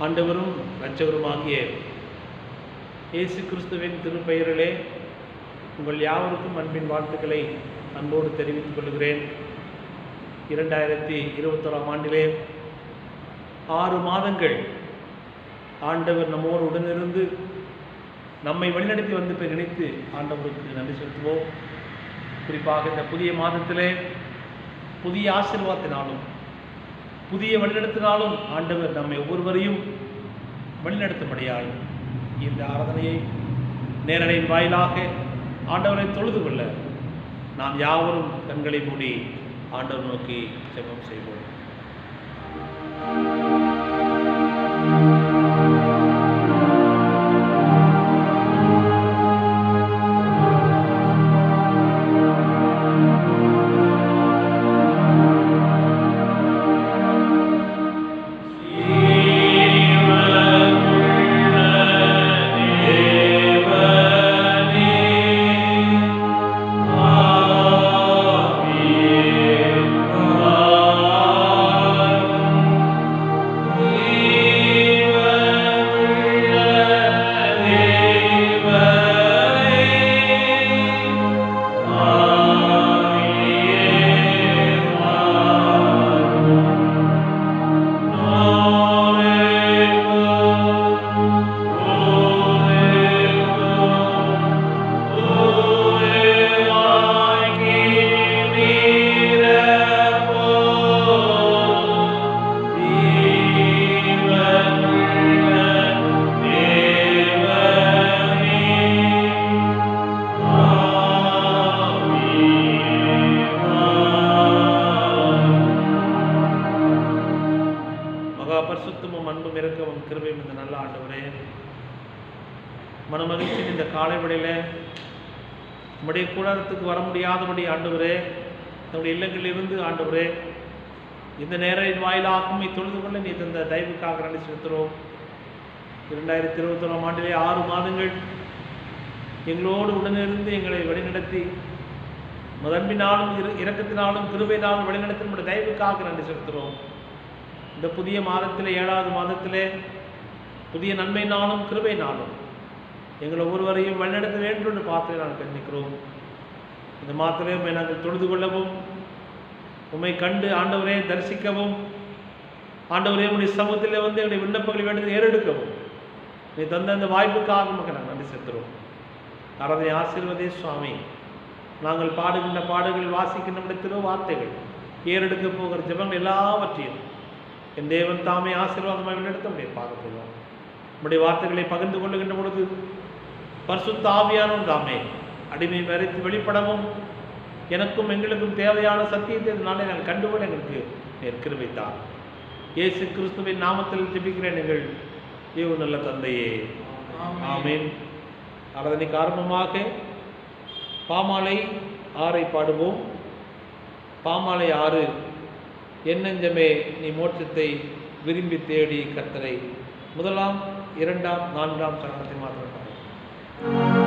ஆண்டவரும் இரட்சகருமாகிய இயேசு கிறிஸ்துவின் திருப்பெயரிலே உங்கள் யாவருக்கும் அன்பின் வாழ்த்துக்களை அன்போடு தெரிவித்துக் கொள்கிறேன். 2021ஆம் ஆண்டிலே 6 மாதங்கள் ஆண்டவர் நம்மோடு உடனிருந்து நம்மை வழிநடத்தி வந்து நினைத்து ஆண்டவருக்கு நன்றி செலுத்துவோம். குறிப்பாக இந்த புதிய மாதத்திலே புதிய ஆசீர்வாதத்தினாலும் புதிய வழிநடத்தினாலும் ஆண்டவர் நம்மை ஒவ்வொருவரையும் வழிநடத்தும்படியாய் இந்த ஆராதனையை நேரலையின் வாயிலாக ஆண்டவரை தொழுது கொள்ள நாம் யாவரும் கண்களை மூடி ஆண்டவர் நோக்கி ஜெபம் செய்வோம். பரிசுத்தமும் அன்பும் இரக்கமும் கிருபையும் இந்த நல்ல ஆண்டவரே, மனமகிழ்ச்சியின் இந்த காலை வேளையில நம்முடைய கூடாரத்துக்கு வர முடியாதபடி ஆண்டவரே, நம்முடைய இல்லங்களிலிருந்து ஆண்டவரே இந்த நேரின் வாயிலாகவும் தொழுது கொள்ள நீ தந்த தயவுக்காக நன்றி செலுத்துகிறோம். 2021ஆம் ஆண்டிலே 6 மாதங்கள் எங்களோடு உடனிருந்து எங்களை வழிநடத்தி முதன்பினாலும் இரக்கத்தினாலும் கிருபையினாலும் வழிநடத்தி நம்முடைய தயவுக்காக நன்றி செலுத்துகிறோம். இந்த புதிய மாதத்திலே 7வது மாதத்திலே புதிய நன்மையினாலும் கிருபையினாலும் எங்களை ஒவ்வொருவரையும் வழிநடத்த வேண்டும் என்று பார்த்து நாங்கள் கண்டிக்கிறோம். இந்த மாதத்திலே உண்மை நாங்கள் தொழுது கொள்ளவும், உண்மை கண்டு ஆண்டவரே தரிசிக்கவும், ஆண்டவரே உடைய சமூகத்திலே வந்து எங்களுடைய விண்ணப்பங்களை வேண்டியது ஏறெடுக்கவும் நீ தந்த அந்த வாய்ப்புக்காக நமக்கு நாங்கள் நன்றி செலுத்துகிறோம். ஆராதனை ஆசீர்வதே சுவாமி. நாங்கள் பாடுகின்ற பாடுகள், வாசிக்கின்ற நம்முடைய வார்த்தைகள், ஏறெடுக்க போகிற ஜெபங்கள் எல்லாவற்றையும் என் தேவன் தாமே ஆசீர்வாதமாக நடத்த முடிய பார்க்கிறோம். நம்முடைய வார்த்தைகளை பகிர்ந்து கொள்ளுகின்ற பொழுது பரிசுத்த ஆவியானவர் தாமே அடிமை மறைத்து வெளிப்படவும் எனக்கும் எங்களுக்கும் தேவையான சத்தியத்தை நாளை நாங்கள் கண்டுகொள்ள எங்களுக்கு கிருபை வைத்தார். இயேசு கிறிஸ்துவின் நாமத்தில் ஜெபிக்கிறேன் எங்கள் தேவ நல்ல தந்தையே, ஆமேன். ஆராதனைக்கு ஆரம்பமாக பாமாலை 6 பாடுவோம். பாமாலை 6. என் நெஞ்சமே நீ மோட்சத்தை விரும்பி தேடி கர்த்தரை. 1ஆம் 2ஆம் 4ஆம் சரணத்தை மாத்திரம் Yeah.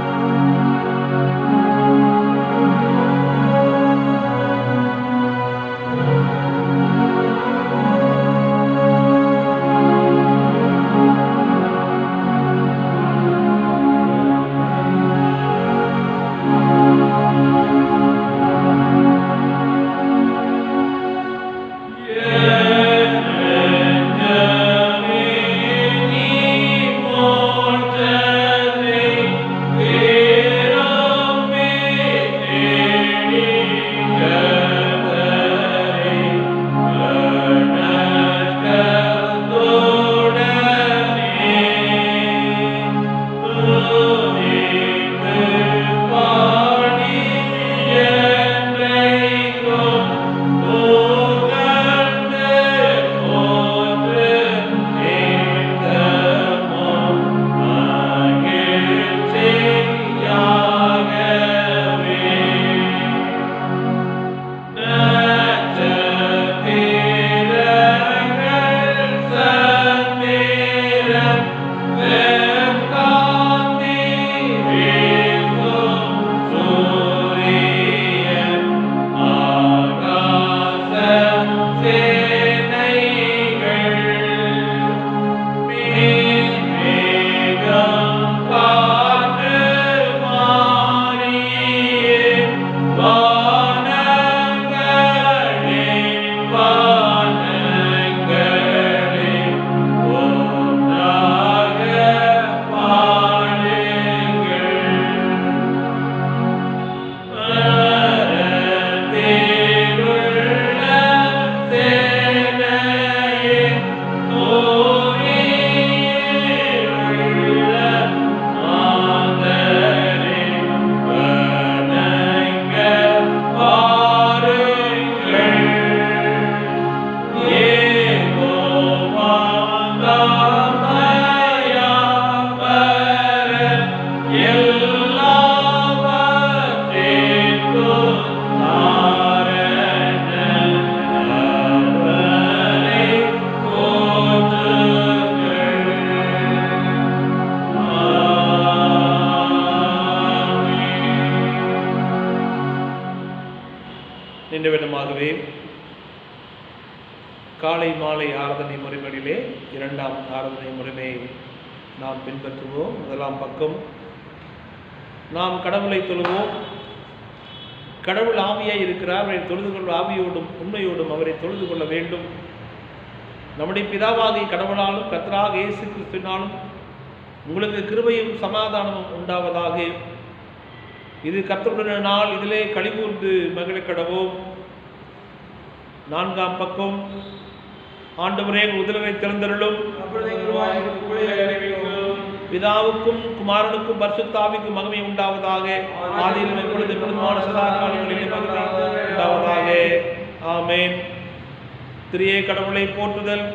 காலை மாலை ஆராதனை முறைகளிலே இரண்டாம் ஆராதனை முறையை நாம் பின்பற்றுவோம். முதலாம் பக்கம் நாம் கடவுளை தொழுவோம். கடவுள் ஆவியாய் இருக்கிறார். அவரை தொழுது கொள்ள ஆவியோடும் உண்மையோடும் அவரை தொழுது கொள்ள வேண்டும். நம்முடைய பிதாவாகிய கடவுளாலும் கர்த்தராக இயேசு கிறிஸ்துவினாலும் உங்களுக்கு கிருபையும் சமாதானமும் உண்டாவதாக. இது கர்த்தருடைய நாள், இதிலே களிகூர்ந்து மகிழ கடவோம். நான்காம் பக்கம் ஆண்டவரே உதவியை திறந்தருளும். பிதாவுக்கும் குமாரனுக்கும் பரிசுத்த ஆவிக்கும் மகிமை உண்டாவதாக. ஆதியிலும் எப்பொழுது எப்பொழுதுமான சதா காலங்களிலே மகிமை உண்டாவதாக. ஆமென். திரியே கடவுளை போற்றுதல்.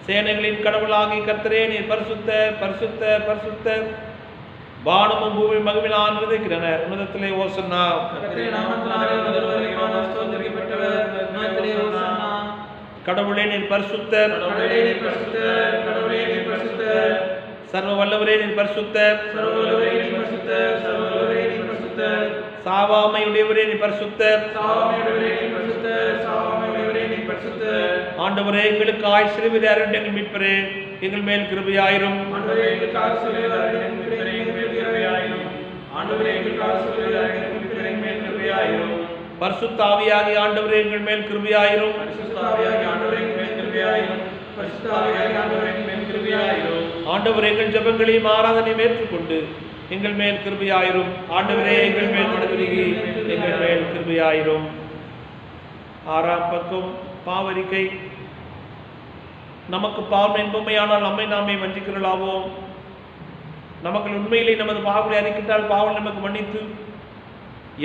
சேனைகளின் கடவுளாகி கர்த்தரே நீர் பரிசுத்த பரிசுத்த பரிசுத்த, வானமும் பூமி மகிமையினால் நிறைந்திருக்கிறன. உன்னதத்திலே ஓசன்னா. கடவுளே நீர் பரிசுத்தர். சர்வ வல்லவரே நீர் பரிசுத்தர். சாவாமையுடையவரே நீர் பரிசுத்தர். ஆண்டவரே எங்களுக்காய் சிறுவிதை அருள் எங்கள் மீட்பரே எங்கள் மேல் கிருபையாயிரும். பரிசுத்த ஆவியாகிய ஆண்டவரே எங்கள் மேல் கிருபையாயிரும். ஆண்டவரே எங்கள் ஜெபங்களையும் ஆராதனையும் ஏற்றுக்கொண்டு எங்கள் மேல் கிருபையாயிரும். ஆண்டவரே எங்கள் மேல் மனதுருகி எங்கள் மேல் கிருபையாயிரும். ஆறாம் பக்கம் பாவரிக்கை. நமக்கு பாவம் என்பமையானால் நம்மை நாமே வஞ்சிக்கிறலாவோம். நமக்கு உண்மையிலே நமது பாவங்களை அறிக்கிட்டால் பாவம் நமக்கு மன்னித்து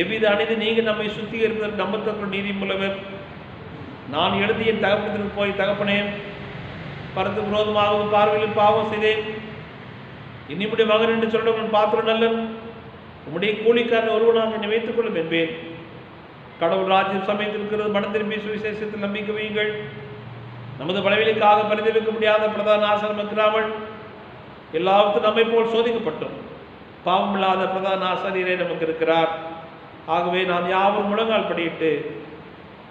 எவ்வித அணிந்து நீங்க நம்மை சுத்திகரிப்பதற்கு நம்பத்தக்க நீதி மூலவர். நான் எழுதி என் தகப்பனத்திற்கு போய், தகப்பனே, பரத்து விரோதமாகவும் பார்வையிலும் பாவம் செய்தேன். இன்னிமுடைய மகன் என்று சொல்ல பாத்திரம் நல்லன். உம்முடைய கூலிக்காரன் ஒருவனாக என்னை வைத்துக் கொள்ளும் என்பேன். கடவுள் ராஜ்யம் சமயத்திருக்கிறது. மனம் திரும்பி சுவிசேஷத்தில் நம்பிக்கை வையுங்கள். நமது பலவீனத்துக்காக பரிதவிக்க முடியாத பிரதான ஆசாரியர் இருக்கிறார்கள். எல்லாவற்றும் நம்மை போல் சோதிக்கப்பட்டோம். பாவமில்லாத பிரதான ஆசாரியரே நமக்கு இருக்கிறார். ஆகவே நாம் யாவரும் முழங்கால் படியிட்டு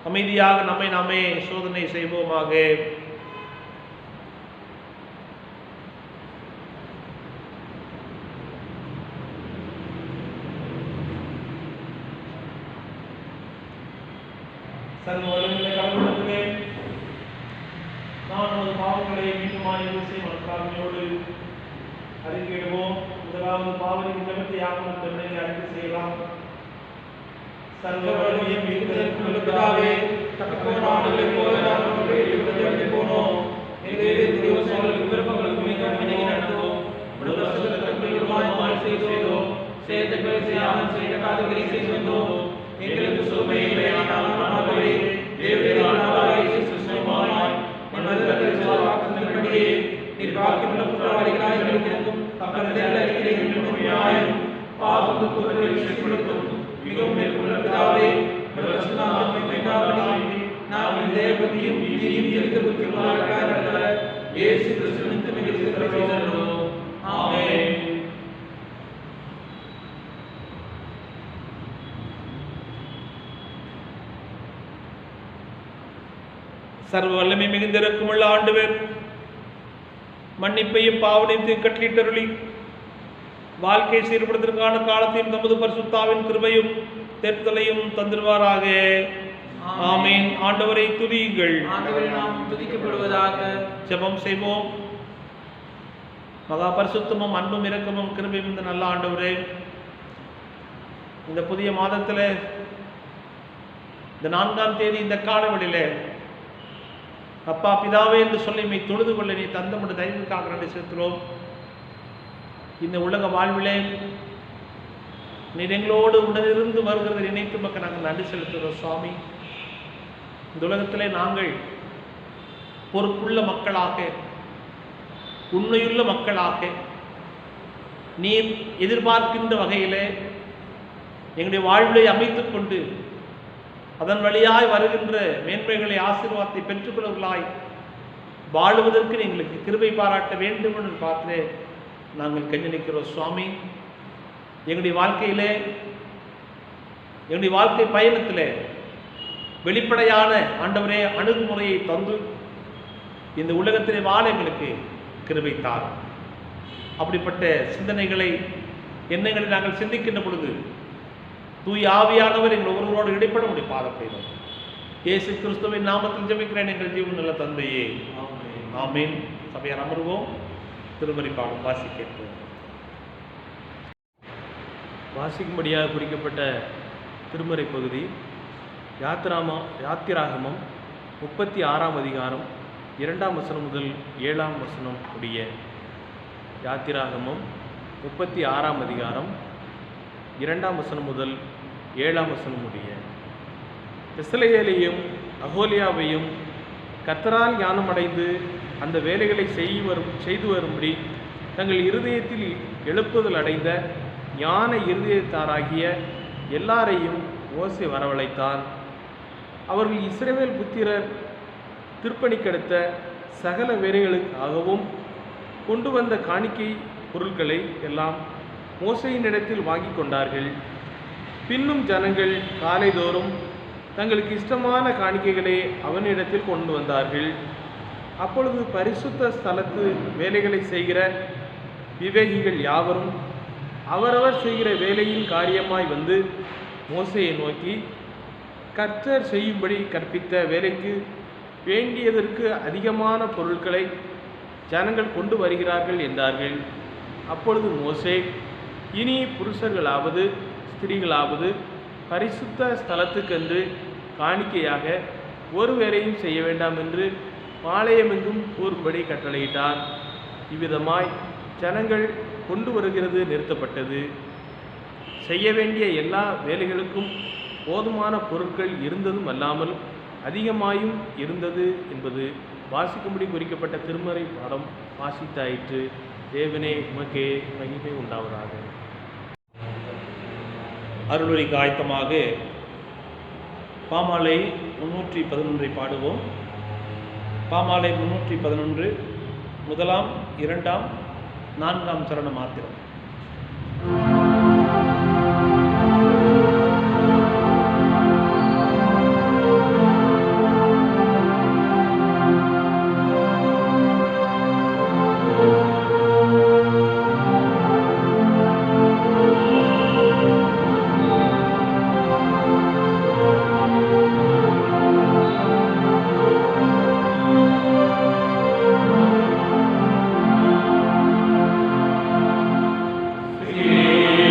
அமைதியாக நம்மை நாமே சோதனை செய்வோமாக. கடவுளே, நான் நமது பாவங்களை மீண்டுமாய் மனத்தாழ்மையோடு அறிக்கையிடுவோம். முதலாவது பாவத்தின் நிமித்த யாவும் பெருமையை அறிக்கை செய்யலாம். சர்வ வல்லமையும் மிகுந்த பிதாவே, தக்கோன ஆண்டவரே போல நாங்கள் உம்முடைய விருப்பத்தை போனோம். எங்களுடைய திருவுசங்களுக்கு விருப்பங்களுக்கு மிக வினங்கி நடந்தோம். உம்முடைய பரிசுத்த கற்பனைகளுமாய் மாறி செய்தோம். செயற்களை செய்யாமல் செய்யக்காதவரை செய்து வந்தோம். எங்களுக்கு சுமையை இல்லையானாலும் ஆண்டவரே, தேவரீர் ஆண்டவராகிய இயேசு கிறிஸ்துவுமாய் மனதில் வாக்குறுதியின்படியே நீர் வாக்கியுள்ள குற்றவாளிகளாய் எங்களுக்கும் தக்கத்தில் அறிக்கையின் உண்மையாயும் பாவத்துக்கு கொடுத்தும் மிகவும் மேற்கொள்ள பிதாவே, நாம் தேவபக்தியும் நீதியும் எழுத புத்தியுள்ளவர்களாக இயேசு கிறிஸ்துவின் திருநாமத்தில் ஜெபிக்கிறோம். ஆமென். சர்வ வல்லமை மிகுந்திருக்கும் உள்ள ஆண்டவர், மன்னிப்பையும் பாவனையையும் கட்டளிட்டருளி வாழ்க்கை சீர்படுவதற்கான காலத்தையும் தமது பரிசுத்தாவின் கிருபையும் தேர்தலையும் தந்திருவாராக. ஆமென். ஆண்டவரை துதியுங்கள். ஆண்டவரே நாம் துதிக்கப்படுவதாக. ஜெபம் செய்வோம். மகா பரிசுத்தமும் அன்பும் இரக்கமும் கிருபையும் இந்த நல்ல ஆண்டவரே, இந்த புதிய மாதத்தில் இந்த 4ஆம் தேதி இந்த காலவெளியிலே அப்பா பிதாவே என்று சொல்லி மை தொழுது கொள்ள நீ தந்தமுடைய தயவுக்காக நன்றி செலுத்துகிறோம். இந்த உலக வாழ்விலே நீர் எங்களோடு உடனிருந்து வருகிறதை நினைத்து மக்கள் நாங்கள் நன்றி செலுத்துகிறோம். சுவாமி, இந்த உலகத்திலே நாங்கள் பொறுப்புள்ள மக்களாக, உண்மையுள்ள மக்களாக, நீர் எதிர்பார்க்கின்ற வகையிலே எங்களுடைய வாழ்வை அமைத்துக் கொண்டு அதன் வழியாய் வருகின்ற மேன்மைகளை ஆசீர்வாதத்தை பெற்றுக்கொள்வர்களாய் வாழுவதற்கு எங்களுக்கு கிருபை பாராட்ட வேண்டும் என்று பார்த்து நாங்கள் கெஞ்சலிக்கிறோம். சுவாமி, எங்களுடைய வாழ்க்கையிலே, எங்களுடைய வாழ்க்கை பயணத்தில் வெளிப்படையான ஆண்டவரே அணுகுமுறையை தந்து இந்த உலகத்திலே வாழ எங்களுக்கு கிருபை தாரும். அப்படிப்பட்ட சிந்தனைகளை எண்ணங்களை நாங்கள் சிந்திக்கின்ற பொழுது தூய ஆவியானவர் எங்கள் ஒருவரோடு இடைப்பட முடியும் பாதப்பையிலும் இயேசு கிறிஸ்துவின் நாமத்தில் ஜெபிக்கிறேன் எங்கள் ஜீவன் நல்ல தந்தையே, ஆமீன். சபையார் அமர்வோம். திருமறை பாடும் வாசி கேட்போம். வாசிக்கும்படியாக குறிக்கப்பட்ட திருமறை பகுதி யாத்திராகமம் 36ஆம் அதிகாரம் 2ஆம் வசனம் முதல் 7ஆம் வசனம் உடைய. யாத்திராகமம் 36ஆம் அதிகாரம் 2ஆம் வசனம் முதல் 7ஆம் வசனம் உடைய. பெஸ்லெயேலையும் அகோலியாவையும் கர்த்தரால் ஞானமடைந்து அந்த வேலைகளை செய்து வரும்படி தங்கள் இருதயத்தில் எழுப்புதல் அடைந்த ஞான இருதயத்தாராகிய எல்லாரையும் மோசே வரவழைத்தான். அவர்கள் இஸ்ரவேல் புத்திரர் திருப்பணிக்கெடுத்த சகல வேலைகளுக்காகவும் கொண்டு வந்த காணிக்கை பொருட்களை எல்லாம் மோசேயினிடத்தில் வாங்கி கொண்டார்கள். பின்னும் ஜனங்கள் காலைதோறும் தங்களுக்கு இஷ்டமான காணிக்கைகளை அவனிடத்தில் கொண்டு வந்தார்கள். அப்பொழுது பரிசுத்த ஸ்தலத்து வேலைகளை செய்கிற விவேகிகள் யாவரும் அவரவர் செய்கிற வேலையின் காரியமாய் வந்து மோசேயை நோக்கி, கர்த்தர் செய்யும்படி கற்பித்த வேலைக்கு வேண்டியதற்கு அதிகமான பொருட்களை ஜனங்கள் கொண்டு வருகிறார்கள் என்றார்கள். அப்பொழுது மோசே, இனி புருஷர்களாவது ஸ்திரீகளாவது பரிசுத்த ஸ்தலத்துக்கென்று காணிக்கையாக ஒரு வேலையும் செய்ய வேண்டாம் என்று பாளையமெங்கும் கூறும்படி கட்டளையிட்டார். இவ்விதமாய் ஜனங்கள் கொண்டு வருகிறது நிறுத்தப்பட்டது. செய்ய வேண்டிய எல்லா வேலைகளுக்கும் போதுமான பொருட்கள் இருந்ததும் அல்லாமல் அதிகமாயும் இருந்தது என்பது வாசிக்கும்படி குறிக்கப்பட்ட திருமறை பாடம் வாசித்தாயிற்று. தேவனே உமக்கே மகிமை உண்டாவதாக. அருளுரைக்கு ஆயத்தமாக பாமாலை 311 பாடுவோம். பாமாலை 311 முதலாம் 2ஆம் 4ஆம் சரணம் மாத்திரம். Yeah.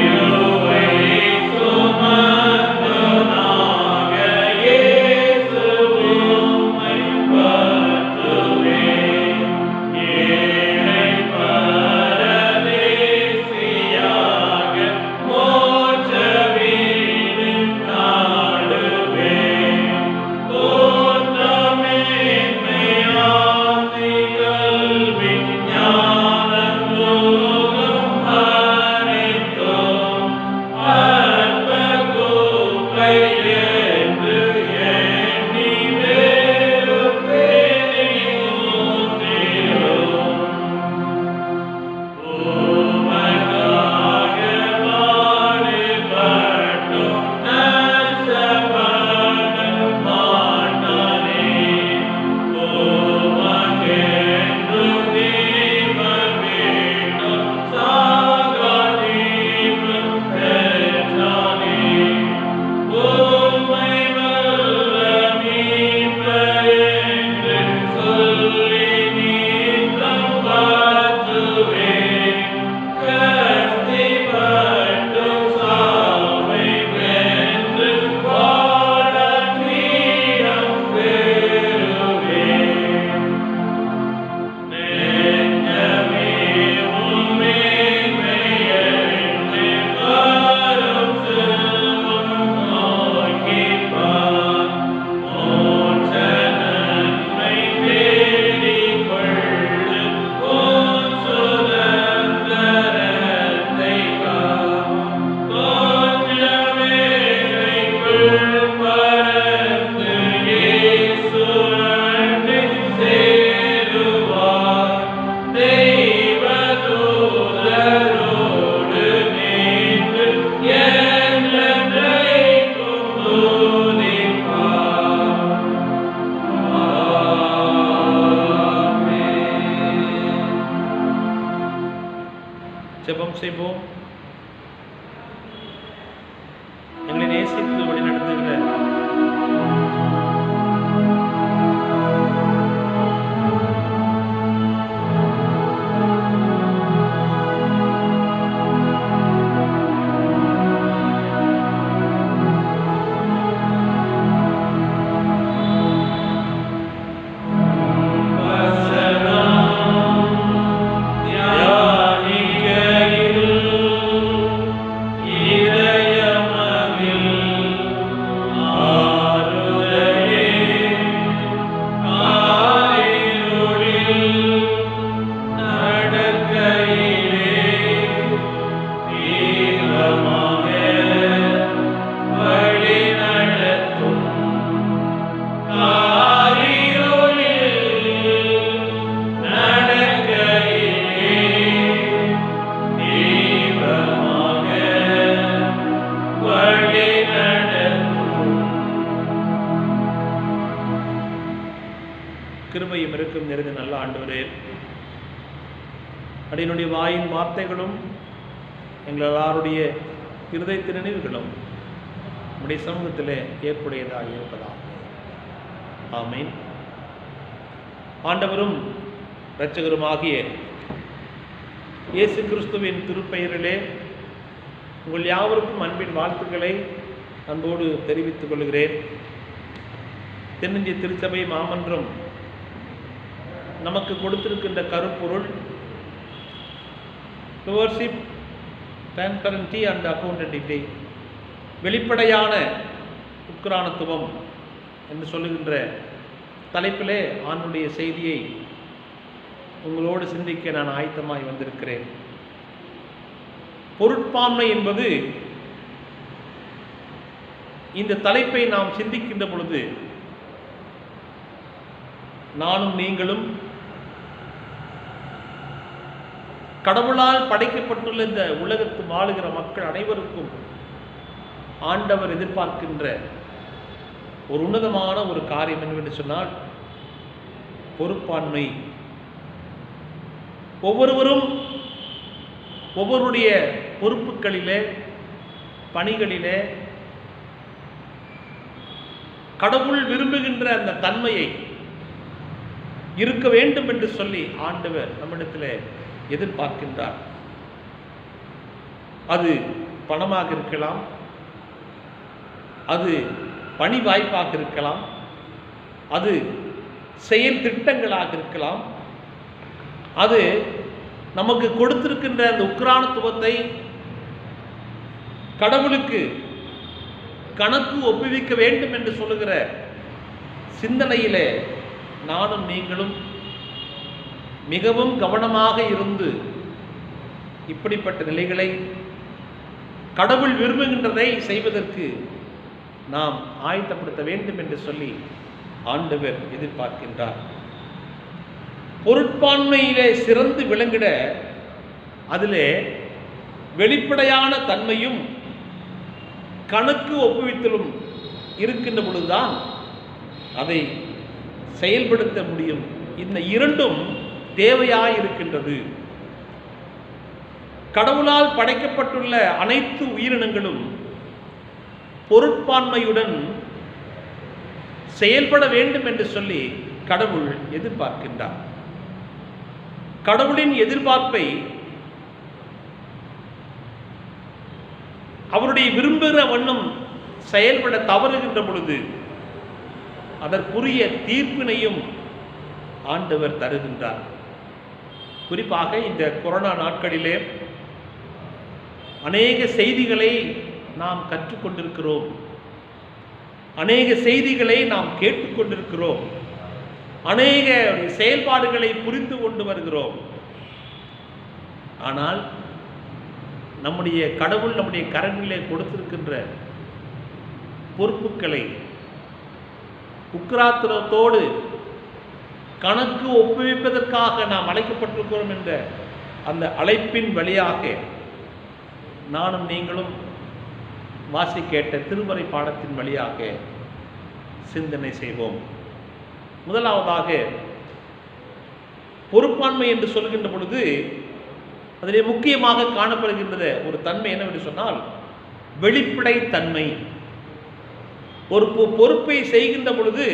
ஜெபம் செய்வோம். எங்களை நேசித்து வழிநடத்துகிற கிருபையும் இருக்கும் நிறைந்த நல்ல ஆண்டவரே, அடியினுடைய வாயின் வார்த்தைகளும் எங்கள் எல்லாருடைய இருதயத்தின் நினைவுகளும் உடைய சமூகத்திலே ஏற்புடையதாக இருப்பதாக. ஆமீன். ஆண்டவரும் இரட்சகருமாகிய இயேசு கிறிஸ்துவின் திருப்பெயரிலே உங்கள் யாவருக்கும் அன்பின் வாழ்த்துக்களை அன்போடு தெரிவித்துக் கொள்கிறேன். தென்னிந்திய திருச்சபை மாமன்றம் நமக்கு கொடுத்திருக்கின்ற கருப்பொருள் டுவர்ஷிப், டிரான்ஸ்பரன்சி அண்ட் அக்கௌண்டபிலிட்டி, வெளிப்படையான உக்ரானத்துவம் என்று சொல்லுகின்ற தலைப்பிலே ஆண்டுடைய செய்தியை உங்களோடு சிந்திக்க நான் ஆயத்தமாய் வந்திருக்கிறேன். பொருட்பான்மை என்பது இந்த தலைப்பை நாம் சிந்திக்கின்ற பொழுது நானும் நீங்களும் கடவுளால் படைக்கப்பட்டுள்ள இந்த உலகத்தில் வாழுகிற மக்கள் அனைவருக்கும் ஆண்டவர் எதிர்பார்க்கின்ற ஒரு உன்னதமான ஒரு காரியம் என்னவென்று சொன்னால் பொறுப்பாண்மை. ஒவ்வொருவரும் ஒவ்வொருடைய பொறுப்புகளிலே, பணிகளிலே கடவுள் விரும்புகின்ற அந்த தன்மையை இருக்க வேண்டும் என்று சொல்லி ஆண்டவர் நம்மிடத்தில் எதிர்பார்க்கின்றார். அது பணமாக இருக்கலாம், அது பணி வாய்ப்பாக இருக்கலாம், அது செயல் திட்டங்களாக இருக்கலாம், அது நமக்கு கொடுத்திருக்கின்ற அந்த உக்ரானத்துவத்தை கடவுளுக்கு கணக்கு ஒப்புவிக்க வேண்டும் என்று சொல்லுகிற சிந்தனையிலே நானும் நீங்களும் மிகவும் கவனமாக இருந்து இப்படிப்பட்ட நிலைகளை கடவுள் விரும்புகின்றதை செய்வதற்கு நாம் ஆயத்தப்படுத்த வேண்டும் என்று சொல்லி ஆண்டவர் எதிர்பார்க்கின்றார். பொருட்பான்மையிலே சிறந்து விளங்கிட அதிலே வெளிப்படையான தன்மையும் கணக்கு ஒப்புவித்தலும் இருக்கின்ற பொழுதுதான் அதை செயல்படுத்த முடியும். இந்த இரண்டும் தேவையாயிருக்கின்றது. கடவுளால் படைக்கப்பட்டுள்ள அனைத்து உயிரினங்களும் பொருட்பான்மையுடன் செயல்பட வேண்டும் என்று சொல்லி கடவுள் எதிர்பார்க்கின்றார். கடவுளின் எதிர்பார்ப்பை அவருடைய விரும்புகிற வண்ணம் செயல்பட தவறுகின்ற பொழுது அதற்குரிய தீர்ப்பினையும் ஆண்டவர் தருகின்றார். குறிப்பாக இந்த கொரோனா நாட்களிலே அநேக செய்திகளை நாம் கற்றுக்கொண்டிருக்கிறோம், அநேக செய்திகளை நாம் கேட்டுக்கொண்டிருக்கிறோம், அநேக செயல்பாடுகளை புரிந்து கொண்டு வருகிறோம். ஆனால் நம்முடைய கடவுள் நம்முடைய கரங்களிலே கொடுத்திருக்கின்ற பொறுப்புகளை உக்ராத்திரத்தோடு கணக்கு ஒப்புவிப்பதற்காக நாம் அழைக்கப்பட்டிருக்கிறோம் என்ற அந்த அழைப்பின் வழியாக நானும் நீங்களும் வாசி கேட்ட திருமறை பாடத்தின் வழியாக சிந்தனை செய்வோம். முதலாவதாக பொறுப்பாண்மை என்று சொல்கின்ற பொழுது அதிலே முக்கியமாக காணப்படுகின்ற ஒரு தன்மை என்னவென்று சொன்னால் வெளிப்படை தன்மை. ஒரு பொறுப்பை செய்கின்ற பொழுது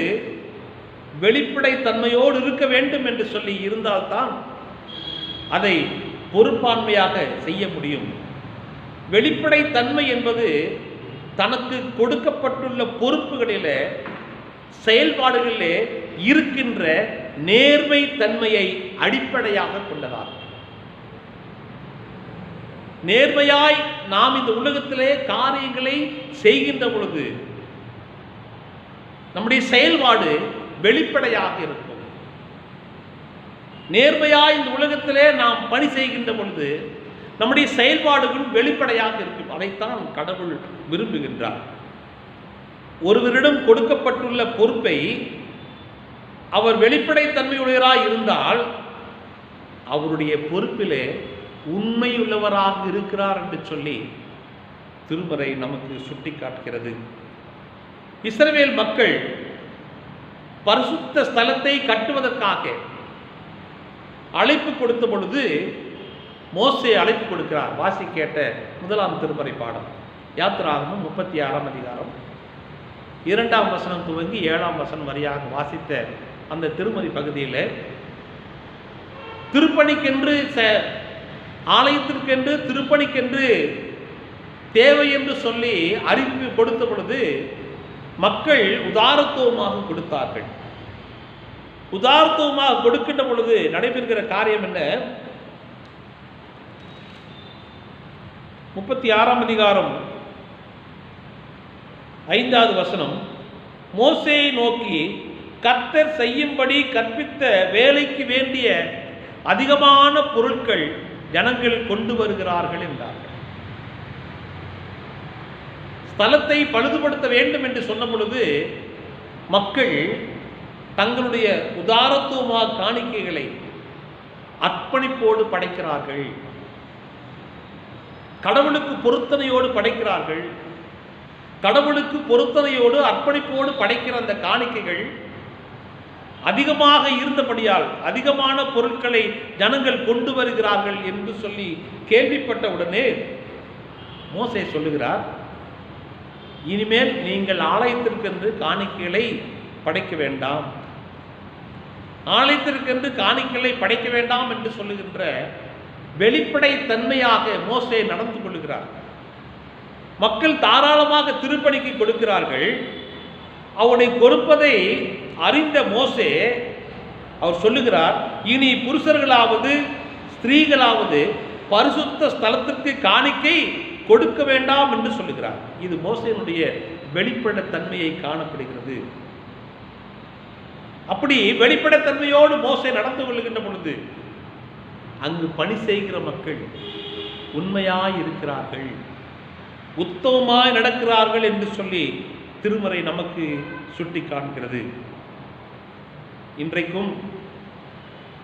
வெளிப்படை தன்மையோடு இருக்க வேண்டும் என்று சொல்லி இருந்தால்தான் அதை பொறுப்பாண்மையாக செய்ய முடியும். வெளிப்படை தன்மை என்பது தனக்கு கொடுக்கப்பட்டுள்ள பொறுப்புகளிலே செயல்பாடுகளிலே இருக்கின்ற நேர்மை தன்மையை அடிப்படையாக கொண்டதாகும். நேர்மையாய் நாம் இந்த உலகத்திலே காரியங்களை செய்கின்ற பொழுது நம்முடைய செயல்பாடு வெளிப்படையாக இருக்கும். நேர்மையாய் இந்த உலகத்திலே நாம் பணி செய்கின்ற பொழுது நம்முடைய செயல்பாடுகள் வெளிப்படையாக இருக்கும். அதைத்தான் கடவுள் விரும்புகின்றார். ஒருவரிடம் கொடுக்கப்பட்டுள்ள பொறுப்பை அவர் வெளிப்படைத்தன்மையுடையவராய் இருந்தால் அவருடைய பொறுப்பிலே உண்மையுள்ளவராக இருக்கிறார் என்று சொல்லி திருமறை நமக்கு சுட்டி காட்டுகிறது. இஸ்ரவேல் மக்கள் பரிசுத்த ஸ்தலத்தை கட்டுவதற்காக அழைப்பு கொடுத்த பொழுது மோசே அழைப்பு கொடுக்கிறார். வாசி கேட்ட முதலாம் திருமறை பாடம் யாத்திராகமம் 36ஆம் அதிகாரம் 2ஆம் வசனம் துவங்கி 7ஆம் வசனம் வரையாக வாசித்த அந்த திருமறை பகுதியில் திருப்பணிக்கென்று ஆலயத்திற்கென்று திருப்பணிக்கென்று தேவை என்று சொல்லி அறிவிப்பு கொடுத்த பொழுது மக்கள் உதாரத்துவமாக கொடுத்தார்கள். உதாரத்துவமாக கொடுக்கின்ற பொழுது நடைபெறுகிற காரியம் என்ன? 36ஆம் அதிகாரம் 5வது வசனம், மோசேயை நோக்கி கர்த்தர் செய்யும்படி கற்பித்த வேலைக்கு வேண்டிய அதிகமான பொருட்கள் ஜனங்கள் கொண்டு வருகிறார்கள் என்றார்கள். ஸ்தலத்தை பழுதுபடுத்த வேண்டும் என்று சொன்ன பொழுது மக்கள் தங்களுடைய உதாரத்துவமாக காணிக்கைகளை அர்ப்பணிப்போடு படைக்கிறார்கள். கடவுளுக்கு பொருத்தனையோடு படைக்கிறார்கள். கடவுளுக்கு பொருத்தனையோடு அர்ப்பணிப்போடு படைக்கிற அந்த காணிக்கைகள் அதிகமாக இருந்தபடியால் அதிகமான பொருட்களை ஜனங்கள் கொண்டு வருகிறார்கள் என்று சொல்லி கேள்விப்பட்ட உடனே மோசே சொல்லுகிறார், இனிமேல் நீங்கள் ஆலயத்திற்கென்று காணிக்கைகளை படைக்க வேண்டாம், ஆலயத்திற்கென்று காணிக்கைகளை படைக்க வேண்டாம் என்று சொல்லுகின்ற வெளிப்படை தன்மையாக மோசே நடந்து கொள்கிறார். மக்கள் தாராளமாக திருப்பணிக்கு கொடுக்கிறார்கள். அவனை கொடுப்பதை அறிந்த மோசே அவர் சொல்லுகிறார், இனி புருஷர்களாவது ஸ்திரீகளாவது பரிசுத்த ஸ்தலத்திற்கு காணிக்கை கொடுக்க வேண்டாம் என்று சொல்லுகிறார். இது மோசேனுடைய வெளிப்படை தன்மையை காணப்படுகிறது. அப்படி வெளிப்படைத்தன்மையோடு மோசே நடந்து கொள்கின்ற பொழுது அங்கு பணி செய்கிற மக்கள் உண்மையாய் இருக்கிறார்கள், உத்தமமாய் நடக்கிறார்கள் என்று சொல்லி திருமறை நமக்கு சுட்டி காண்கிறது. இன்றைக்கும்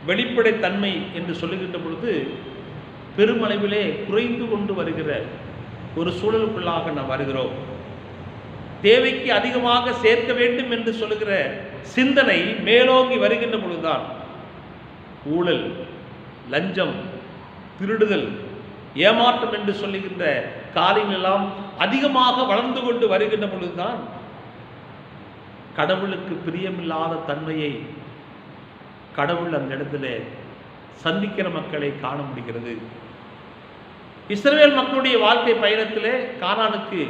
வெளிப்படைத்தன்மை என்று சொல்லுகின்ற பொழுது பெருமளவிலே குறைந்து கொண்டு வருகிற ஒரு சூழலுக்குள்ளாக நாம் வருகிறோம். தேவைக்கு அதிகமாக சேர்க்க வேண்டும் என்று சொல்லுகிற சிந்தனை மேலோங்கி வருகின்ற பொழுதுதான் ஊழல், லஞ்சம், திருடுதல், ஏமாற்றம் என்று சொல்லுகின்ற காரியங்கள் எல்லாம் அதிகமாக வளர்ந்து கொண்டு வருகின்ற பொழுதுதான் கடவுளுக்கு பிரியமில்லாத தன்மையை கடவுள் அந்த இடத்துல சந்திக்கிற மக்களை காண முடிகிறது. இஸ்ரவேல் மக்களுடைய வாழ்க்கை பயணத்திலே கானானுக்கு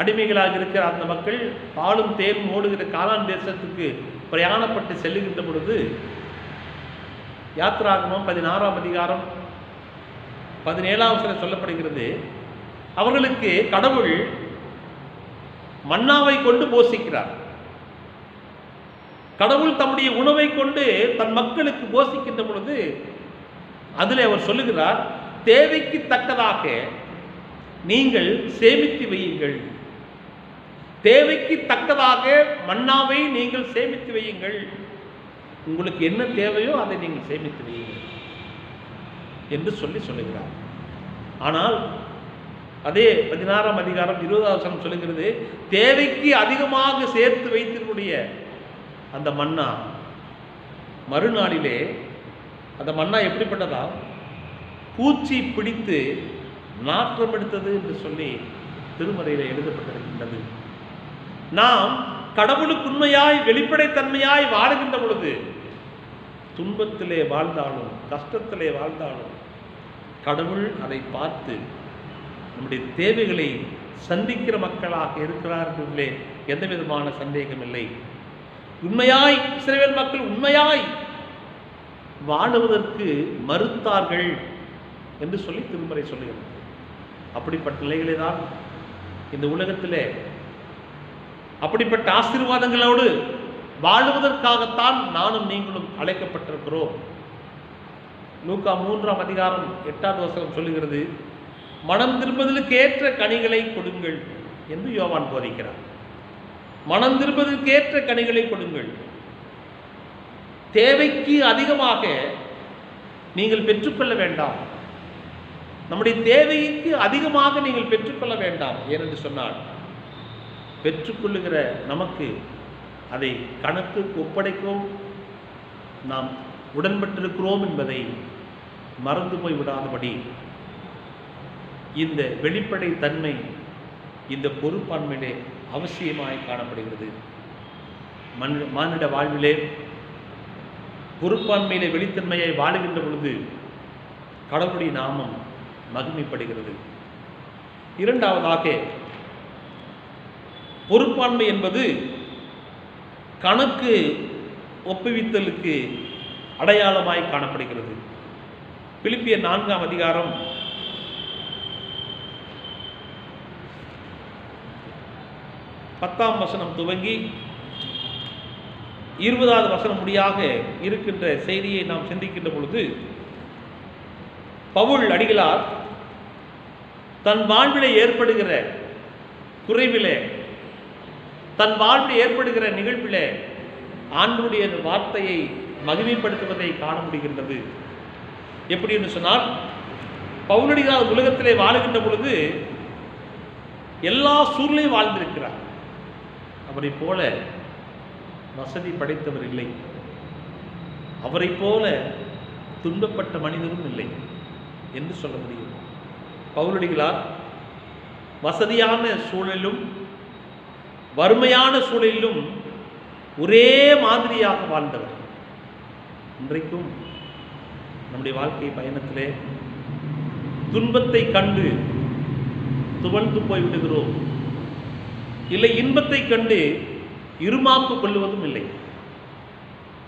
அடிமைகளாக இருக்கிற அந்த மக்கள் பாலும் தேரும் ஓடுகிற கானான் தேசத்துக்கு பிரயாணப்பட்டு செல்லுகின்ற பொழுது யாத்திராகமம் 16ஆம் அதிகாரம் 17ஆம் வசனம் சொல்லப்படுகிறது, அவர்களுக்கு கடவுள் மன்னாவை கொண்டு போஷிக்கிறார். கடவுள் தம்முடைய உணவை கொண்டு தன் மக்களுக்கு போஷிக்கின்ற பொழுது அதில் அவர் சொல்லுகிறார், தேவைக்கு தக்கதாக நீங்கள் சேமித்து வையுங்கள், தேவைக்கு தக்கதாக மன்னாவை நீங்கள் சேமித்து வையுங்கள், உங்களுக்கு என்ன தேவையோ அதை நீங்கள் சேமித்து வையுங்கள் என்று சொல்லுகிறார். ஆனால் அதே 16ஆம் அதிகாரம் 20ஆம் வசனம் சொல்லுகிறது, தேவைக்கு அதிகமாக சேர்த்து வைத்திருக்கூடிய அந்த மன்னா மறுநாளிலே அந்த மன்னா எப்படிப்பட்டதா? பூச்சி பிடித்து நாற்றம் எடுத்தது என்று சொல்லி திருமறையில் எழுதப்பட்டிருக்கின்றது. நாம் கடவுளுக்கு உண்மையாய் வெளிப்படைத்தன்மையாய் வாழுகின்ற பொழுது, துன்பத்திலே வாழ்ந்தாலும் கஷ்டத்திலே வாழ்ந்தாலும் கடவுள் அதை பார்த்து நம்முடைய தேவைகளை சந்திக்கிற மக்களாக இருக்கிறார்களே எந்த விதமான சந்தேகம் இல்லை. உண்மையாய் இஸ்ரவேல் மக்கள் உண்மையாய் வாழுவதற்கு மறுத்தார்கள் என்று சொல்லி திருமறை சொல்லுகிறது. அப்படிப்பட்ட நிலைகளே தான் இந்த உலகத்திலே அப்படிப்பட்ட ஆசீர்வாதங்களோடு வாழுவதற்காகத்தான் நானும் நீங்களும் அழைக்கப்பட்டிருக்கிறோம். லூக்கா 3ஆம் அதிகாரம் 8வது வசனம் சொல்லுகிறது, மனம் திரும்புதலுக்கு ஏற்ற கனிகளை கொடுங்கள் என்று யோவான் போதிக்கிறார். மனம் திரும்புதலுக்கு ஏற்ற கனிகளை கொடுங்கள். தேவைக்கு அதிகமாக நீங்கள் பெற்றுக்கொள்ள வேண்டாம். நம்முடைய தேவைக்கு அதிகமாக நீங்கள் பெற்றுக்கொள்ள வேண்டாம். ஏனென்று சொன்னால், பெற்றுக்கொள்ளுகிற நமக்கு அதை கணக்குக்கு ஒப்படைக்கவும் நாம் உடன்பட்டிருக்கிறோம் என்பதை மறந்து போய் விடாதபடி இந்த வெளிப்படை தன்மை இந்த பொறுப்பாண்மையிலே அவசியமாய் காணப்படுகிறது. மானிட வாழ்விலே பொறுப்பாண்மையிலே வெளித்தன்மையை வாழுகின்ற பொழுது கடவுளுடைய நாமம் மகிமைப்படுகிறது. இரண்டாவதாக, பொறுப்பாண்மை என்பது கணக்கு ஒப்புவித்தலுக்கு அடையாளமாய் காணப்படுகிறது. பிலிப்பியர் 4ஆம் அதிகாரம் 10ஆம் வசனம் துவங்கி 20வது வசனம் முடியாக இருக்கின்ற செய்தியை நாம் சிந்திக்கின்ற பொழுது, பவுல் அடிகளார் தன் வாழ்விலே ஏற்படுகிற குறைவிலே, தன் வாழ்வில் ஏற்படுகிற நிகழ்விலே ஆண்டவருடைய வார்த்தையை மகிமைப்படுத்துவதை காண முடிகின்றது. எப்படி என்று சொன்னால், பவுலடிகளார் உலகத்திலே வாழுகின்ற பொழுது எல்லா சூழ்நிலையும் வாழ்ந்திருக்கிறார். அவரை போல வசதி படைத்தவர் இல்லை, அவரை போல துன்பப்பட்ட மனிதரும் இல்லை என்று சொல்ல முடியும். பவுலடிகளார் வசதியான சூழலிலும் வறுமையான சூழலிலும் ஒரே மாதிரியாக வாழ்ந்தவர். இன்றைக்கும் நம்முடைய வாழ்க்கை பயணத்திலே துன்பத்தை கண்டு துவழ்ந்து போய்விடுகிறோம், இல்லை இன்பத்தை கண்டு இருமாப்பு கொள்ளுவதும் இல்லை.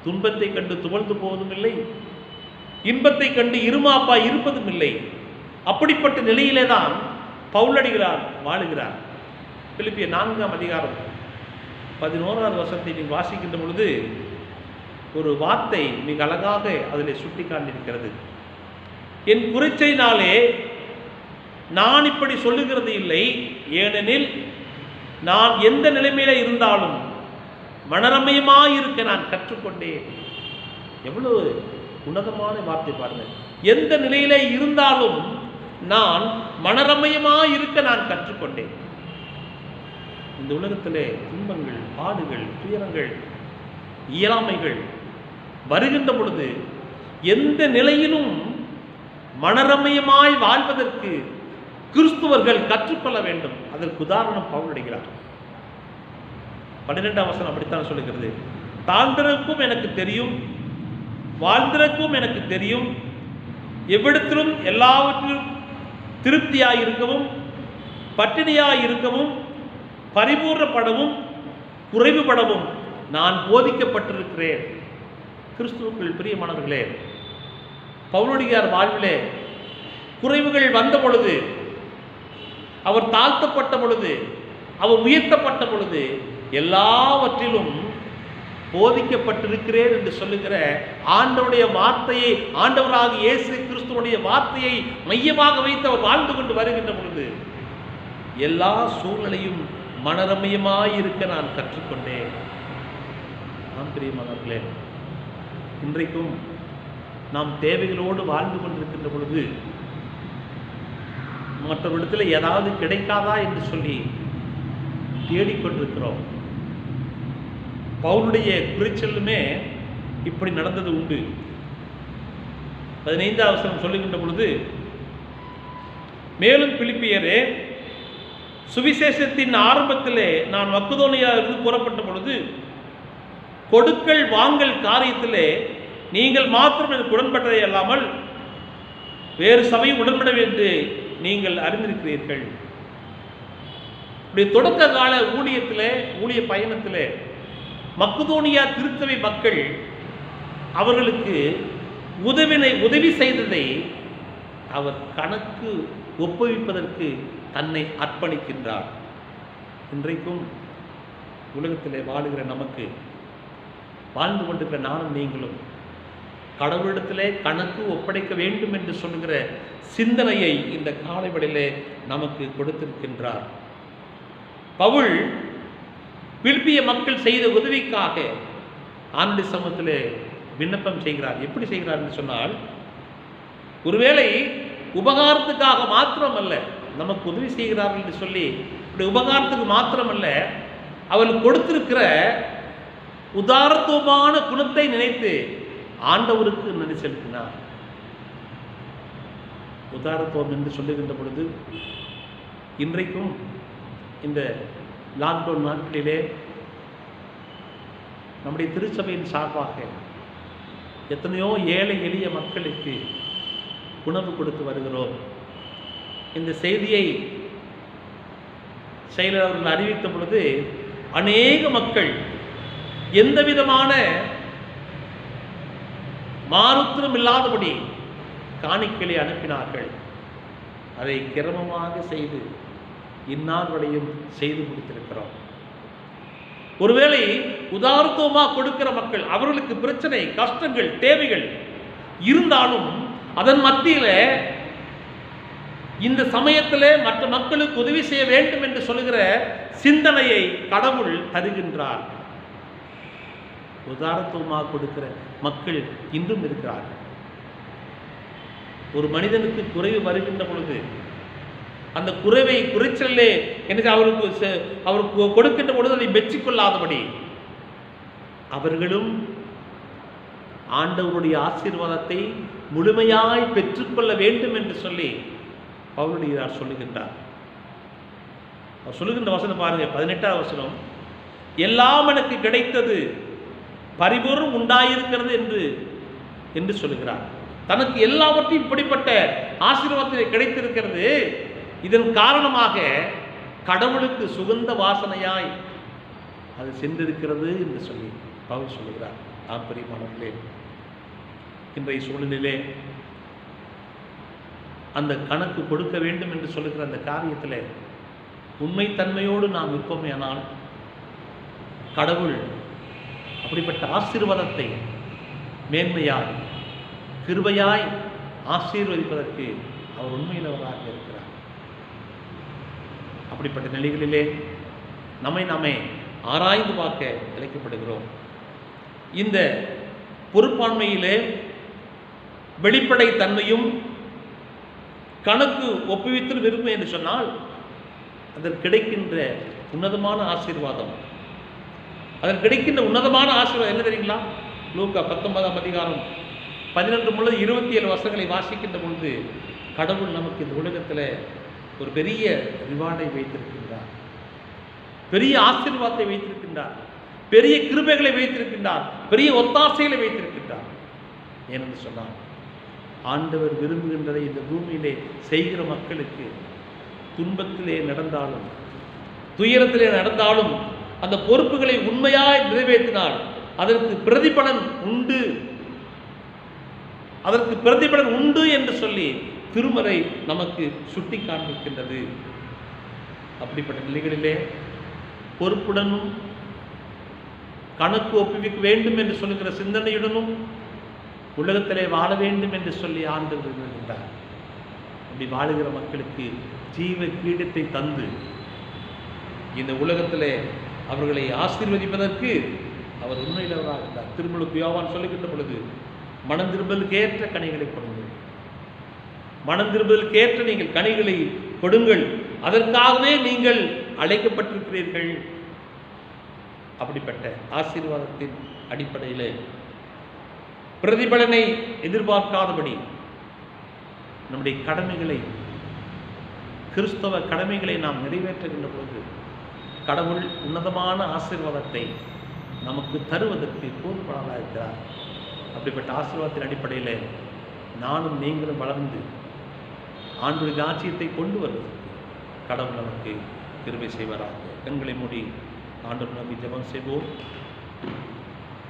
துன்பத்தை கண்டு துவழ்ந்து போவதும் இல்லை, இன்பத்தை கண்டு இருமாப்பாய் இருப்பதும் இல்லை. அப்படிப்பட்ட நிலையிலே தான் பவுலடிகளார் வாழுகிறார். பிலிப்பியர் 4ஆம் அதிகாரம் 11வது வசனத்தை நீங்கள் வாசிக்கின்ற பொழுது ஒரு வார்த்தை மிக அழகாக அதில் சுட்டி காண்பிருக்கிறது. என் குறைச்சையினாலே நான் இப்படி சொல்லுகிறது இல்லை, ஏனெனில் நான் எந்த நிலைமையில இருந்தாலும் மனரமயமாயிருக்க நான் கற்றுக்கொண்டேன். எவ்வளவு உன்னதமான வார்த்தை பாருங்க. எந்த நிலையில இருந்தாலும் நான் மனரமயமாயிருக்க நான் கற்றுக்கொண்டேன். இந்த உலகத்திலே துன்பங்கள், பாடுகள், துயரங்கள், இயலாமைகள் வருகின்ற பொழுது எந்த நிலையிலும் மனரமயமாய் வாழ்வதற்கு கிறிஸ்துவர்கள் கற்றுக்கொள்ள வேண்டும். அதற்கு உதாரணம் பவுலடிகளார். 12ஆம் வசனம் அப்படித்தான் சொல்லுகிறது, தாழ்ந்திருக்கும் எனக்கு தெரியும், வாழ்ந்திருக்கும் எனக்கு தெரியும், எவ்விடத்திலும் எல்லாவற்றிலும் திருப்தியாய் இருக்கவும் பட்டினியாய் இருக்கவும் பரிபூர்ணப்படவும் குறைவுபடவும் நான் போதிக்கப்பட்டிருக்கிறேன். கிறிஸ்துவுக்குள் பிரியமானவர்களே, பவுலடிகளார் வாழ்விலே குறைவுகள் வந்த பொழுது, அவர் தாழ்த்தப்பட்ட பொழுது, அவர் உயர்த்தப்பட்ட பொழுது எல்லாவற்றிலும் போதிக்கப்பட்டிருக்கிறேன் என்று சொல்லுகிற ஆண்டவருடைய வார்த்தையை, ஆண்டவராக இயேசு கிறிஸ்துவுடைய வார்த்தையை மையமாக வைத்து அவர் வாழ்ந்து கொண்டு வருகின்ற பொழுது எல்லா சூழ்நிலையும் மனரமயமாயிருக்க நான் கற்றுக்கொண்டேன். நாம் பிரியமானவர்களே, இன்றைக்கும் நாம் தேவைகளோடு வாழ்ந்து கொண்டிருக்கின்ற பொழுது மற்றவரிடத்தில் ஏதாவது கிடைக்காதா என்று சொல்லி தேடிக்கொண்டிருக்கிறோம். பவுலுடைய குறிச்சலுமே இப்படி நடந்தது உண்டு. 15ஆம் வசனம் சொல்லுகின்ற பொழுது, மேலும் பிலிப்பியரே, சுவிசேஷத்தின் ஆரம்பத்திலே நான் மக்கதோனியாவிலிருந்து புறப்பட்ட பொழுது கொடுக்கல் வாங்கல் காரியத்திலே நீங்கள் மாத்திரம் எனக்கு உடன்பட்டதை அல்லாமல் வேறு சபையும் உடன்பட என்று நீங்கள் அறிந்திருக்கிறீர்கள். தொடக்க கால ஊழிய பயணத்திலே மக்கதோனியா திருச்சபை மக்கள் அவர்களுக்கு உதவி செய்ததை அவர் கணக்கு ஒப்புவிப்பதற்கு தன்னை அர்ப்பணிக்கின்றார். இன்றைக்கும் உலகத்திலே வாழுகிற நமக்கு, வாழ்ந்து கொண்டிருக்கிற நானும் நீங்களும் கடவுளிடத்திலே கணக்கு ஒப்படைக்க வேண்டும் என்று சொல்லுகிற சிந்தனையை இந்த காலைவெளியிலே நமக்கு கொடுத்திருக்கின்றார். பவுல் பிலிப்பிய மக்கள் செய்த உதவிக்காக ஆண்டவருடைய சமூகத்திலே விண்ணப்பம் செய்கிறார். எப்படி செய்கிறார் என்று சொன்னால், ஒருவேளை உபகாரத்துக்காக மாத்திரமல்ல, நமக்கு உதவி செய்கிறார்கள் என்று சொல்லி இப்படி உபகாரத்துக்கு மாத்திரமல்ல, அவர்கள் கொடுத்திருக்கிற உதாரத்துவமான குணத்தை நினைத்து ஆண்டவருக்கு நன்றி செலுத்தினார். உதாரத்துவம் என்று சொல்லுகின்ற பொழுது, இன்றைக்கும் இந்த லாக்டவுன் நாட்களிலே நம்முடைய திருச்சபையின் சார்பாக எத்தனையோ ஏழை எளிய மக்களுக்கு உணவு கொடுத்து வருகிறோம். இந்த செய்தியை செயலர் அவர்கள் அறிவித்த பொழுது அநேக மக்கள் எந்த விதமான மாறுத்திரம் இல்லாதபடி காணிக்கைகளை அனுப்பினார்கள். அதை கிரமமாக செய்து இந்நாள் வரையும் செய்து முடித்திருக்கிறோம். ஒருவேளை உதாரணத்துவமாக கொடுக்கிற மக்கள், அவர்களுக்கு பிரச்சனை, கஷ்டங்கள், தேவைகள் இருந்தாலும் அதன் மத்தியில் இந்த சமயத்தில் மற்ற மக்களுக்கு உதவி செய்ய வேண்டும் என்று சொல்லுகிற சிந்தனையை கடவுள் தருகின்றார். உதாரணத்துவமாக கொடுக்கிற மக்கள் இன்றும் இருக்கிறார்கள். ஒரு மனிதனுக்கு குறைவு வருகின்ற பொழுது அந்த குறைச்சலே எனக்கு அவருக்கு கொடுக்கின்ற பொழுது அதை மெச்சிக்கொள்ளாதபடி அவர்களும் ஆண்டவருடைய ஆசீர்வாதத்தை முழுமையாய் பெற்றுக்கொள்ள வேண்டும் என்று சொல்லி பவுலடியார் சொல்லுகின்றார். அவர் சொல்லுகின்ற வசனம் பாருங்க, 18ஆம் வசனம். எல்லாம் எனக்கு கிடைத்தது, பரிபூர்ணம் உண்டாயிருக்கிறது என்று சொல்லுகிறார். தனக்கு எல்லாவற்றையும் இப்படிப்பட்ட ஆசீர்வாதத்தை கிடைத்திருக்கிறது. இதன் காரணமாக கடவுளுக்கு சுகந்த வாசனையாய் அது சென்றிருக்கிறது என்று சொல்லி பவுல் சொல்லுகிறார். ஆம் பிரியமானவர்களே, இன்றைய சூழ்நிலையிலே அந்த கணக்கு கொடுக்க வேண்டும் என்று சொல்லுகிற அந்த காரியத்தில் உண்மைத்தன்மையோடு நாம் இருப்போமேயானால் கடவுள் அப்படிப்பட்ட ஆசீர்வாதத்தை மேன்மையாய் கிருபையாய் ஆசீர்வதிப்பதற்கு அவர் உண்மையிலவராக இருக்கிறார். அப்படிப்பட்ட நிலைகளிலே நம்மை ஆராய்ந்து பார்க்க அழைக்கப்படுகிறோம். இந்த பொறுப்பாண்மையிலே வெளிப்படை தன்மையும் கணக்கு ஒப்புவித்து விரும்பும் என்று சொன்னால் அதற்கு கிடைக்கின்ற உன்னதமான ஆசீர்வாதம், அதற்கு கிடைக்கின்ற உன்னதமான ஆசீர்வாதம் என்ன தெரியுங்களா? லூக்கா 19ஆம் அதிகாரம் 11 முதல் 27 வசனங்களை வாசிக்கின்ற பொழுது கடவுள் நமக்கு இந்த உலகத்தில் ஒரு பெரிய ரிவார்டை வைத்திருக்கின்றார், பெரிய ஆசீர்வாதத்தை வைத்திருக்கின்றார், பெரிய கிருபைகளை வைத்திருக்கின்றார், பெரிய ஒத்தாசைகளை வைத்திருக்கின்றார். ஏனென்று சொன்னால் ஆண்டவர் விரும்புகின்றதை இந்த பூமியிலே செய்கிற மக்களுக்கு துன்பத்திலே நடந்தாலும் துயரத்திலே நடந்தாலும் அந்த பொறுப்புகளை உண்மையாய் நிறைவேற்றினால் அதற்கு பிரதிபலன் உண்டு, அதற்கு பிரதிபலன் உண்டு என்று சொல்லி திருமறை நமக்கு சுட்டி காண்பிக்கின்றது. அப்படிப்பட்ட நிலைகளிலே பொறுப்புடனும் கணக்கு ஒப்புவிக்க வேண்டும் என்று சொல்லுகிற சிந்தனையுடனும் உலகத்திலே வாழ வேண்டும் என்று சொல்லி ஆண்டவர் விரும்புகின்றார். அப்படி வாழுகிற மக்களுக்கு ஜீவ கிரீடத்தை தந்து இந்த உலகத்திலே அவர்களை ஆசீர்வதிப்பதற்கு அவர் உண்மையிலவராக இருந்தார். திருமுழுக்கு யோவான் சொல்லுகின்ற பொழுது மனம் திரும்பலுக்கு ஏற்ற கனிகளை கொடுங்கள், மனம் திரும்பலுக்கு ஏற்ற நீங்கள் கனிகளை கொடுங்கள், அதற்காகவே நீங்கள் அழைக்கப்பட்டிருக்கிறீர்கள். அப்படிப்பட்ட ஆசீர்வாதத்தின் அடிப்படையில் பிரதிபலனை எதிர்பார்க்காதபடி நம்முடைய கடமைகளை கிறிஸ்தவ கடமைகளை நாம் நிறைவேற்றுகின்ற பொழுது கடவுள் உன்னதமான ஆசீர்வாதத்தை நமக்கு தருவதற்கு பொறுப்பாளராக இருக்கிறார். அப்படிப்பட்ட ஆசீர்வாதத்தின் அடிப்படையில் நானும் நீங்களும் வளர்ந்து ஆண்டுடைய ராஜ்யத்தை கொண்டு வருவதற்கு கடவுள் நமக்கு கிருபை செய்வாராக. கண்களை மூடி ஆண்டவர் நம்பி ஜெபம் செய்வோம்.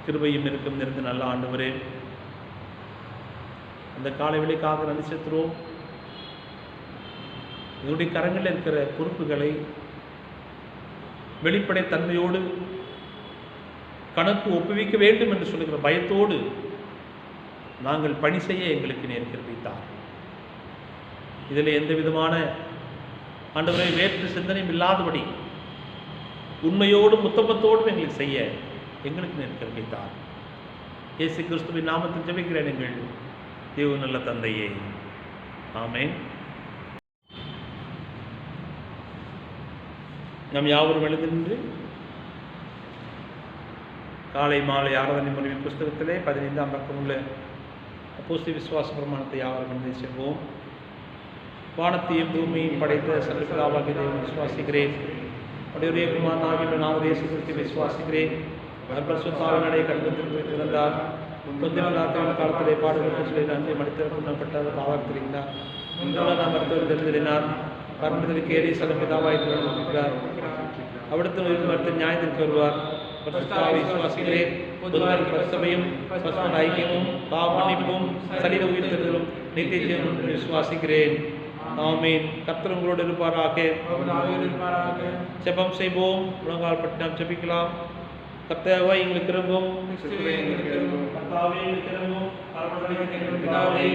கிருபையும் இருக்கும் நிறைந்த நல்ல ஆண்டவரே, அந்த காலை வேளைக்காக நன்றி செலுத்துகிறோம். என்னுடைய கரங்களில் இருக்கிற பொறுப்புகளை வெளிப்படை தன்மையோடு கணக்கு ஒப்புவிக்க வேண்டும் என்று சொல்லுகிற பயத்தோடு நாங்கள் பணி செய்ய எங்களுக்கு நேர் கிருபைத்தார். இதில் எந்த விதமான ஆண்டவரை வேற்று சிந்தனையும் இல்லாதபடி உண்மையோடும் உத்தமத்தோடும் எங்களுக்கு செய்ய எங்களுக்கு நேர் கிருபைத்தார். இயேசு கிறிஸ்துவின் நாமத்தில் ஜெபிக்கிறேன் எங்கள் தேவ நல்ல தந்தையே, ஆமென். நாம் யாவரும் எழுந்து நின்று காலை மாலை ஆராதனை முறைவி புஸ்தகத்திலே 15ஆம் பக்கம் உள்ள அப்போஸ்தலர் விசுவாச பிரமாணத்தை யாவரும் எழுதி செல்வோம். வானத்தையும் பூமியையும் படைத்த சர்வபிதாவாகிய தேவனை விசுவாசிக்கிறேன். அவருடைய குமாரனாகிய நான் இயேசு கிறிஸ்துவை விசுவாசிக்கிறேன். அவர் பரிசுத்தாவினரை கண்டத்தில் வைத்திருந்தார். முந்தின காலத்திலே பாடுபட்டு சொல்லி நன்றி மடித்திறக்கப்பட்ட பாவத்திருந்தார். நாம் மருத்துவர் தெரிந்தினார். கர்மத்திற்கு ஏறி சர்வபிதாவாய் இருக்கிறார். அவிடத்தில் மருத்துவ நியாயத்திற்கு வருவார். பரிசுத்தாவை விசுவாசிக்கிறேன். பொதுவாக பரிசபையும் பரிசுத்த ஐக்கியமும் பாவமன்னிப்பும் சரீர உயிர்த்தெழுதலும் நித்திய ஜீவனும் விசுவாசிக்கிறேன். ஆமென். கர்த்தர் உங்களோடு இருப்பாராக. ஜெபம் செய்வோம். முழங்கால் பட்டு நாம் ஜெபிக்கலாம். கர்த்தாவே எங்களுக்கு இறங்கும். கர்த்தாவே எங்களுக்கு இறங்கும். பிதாவே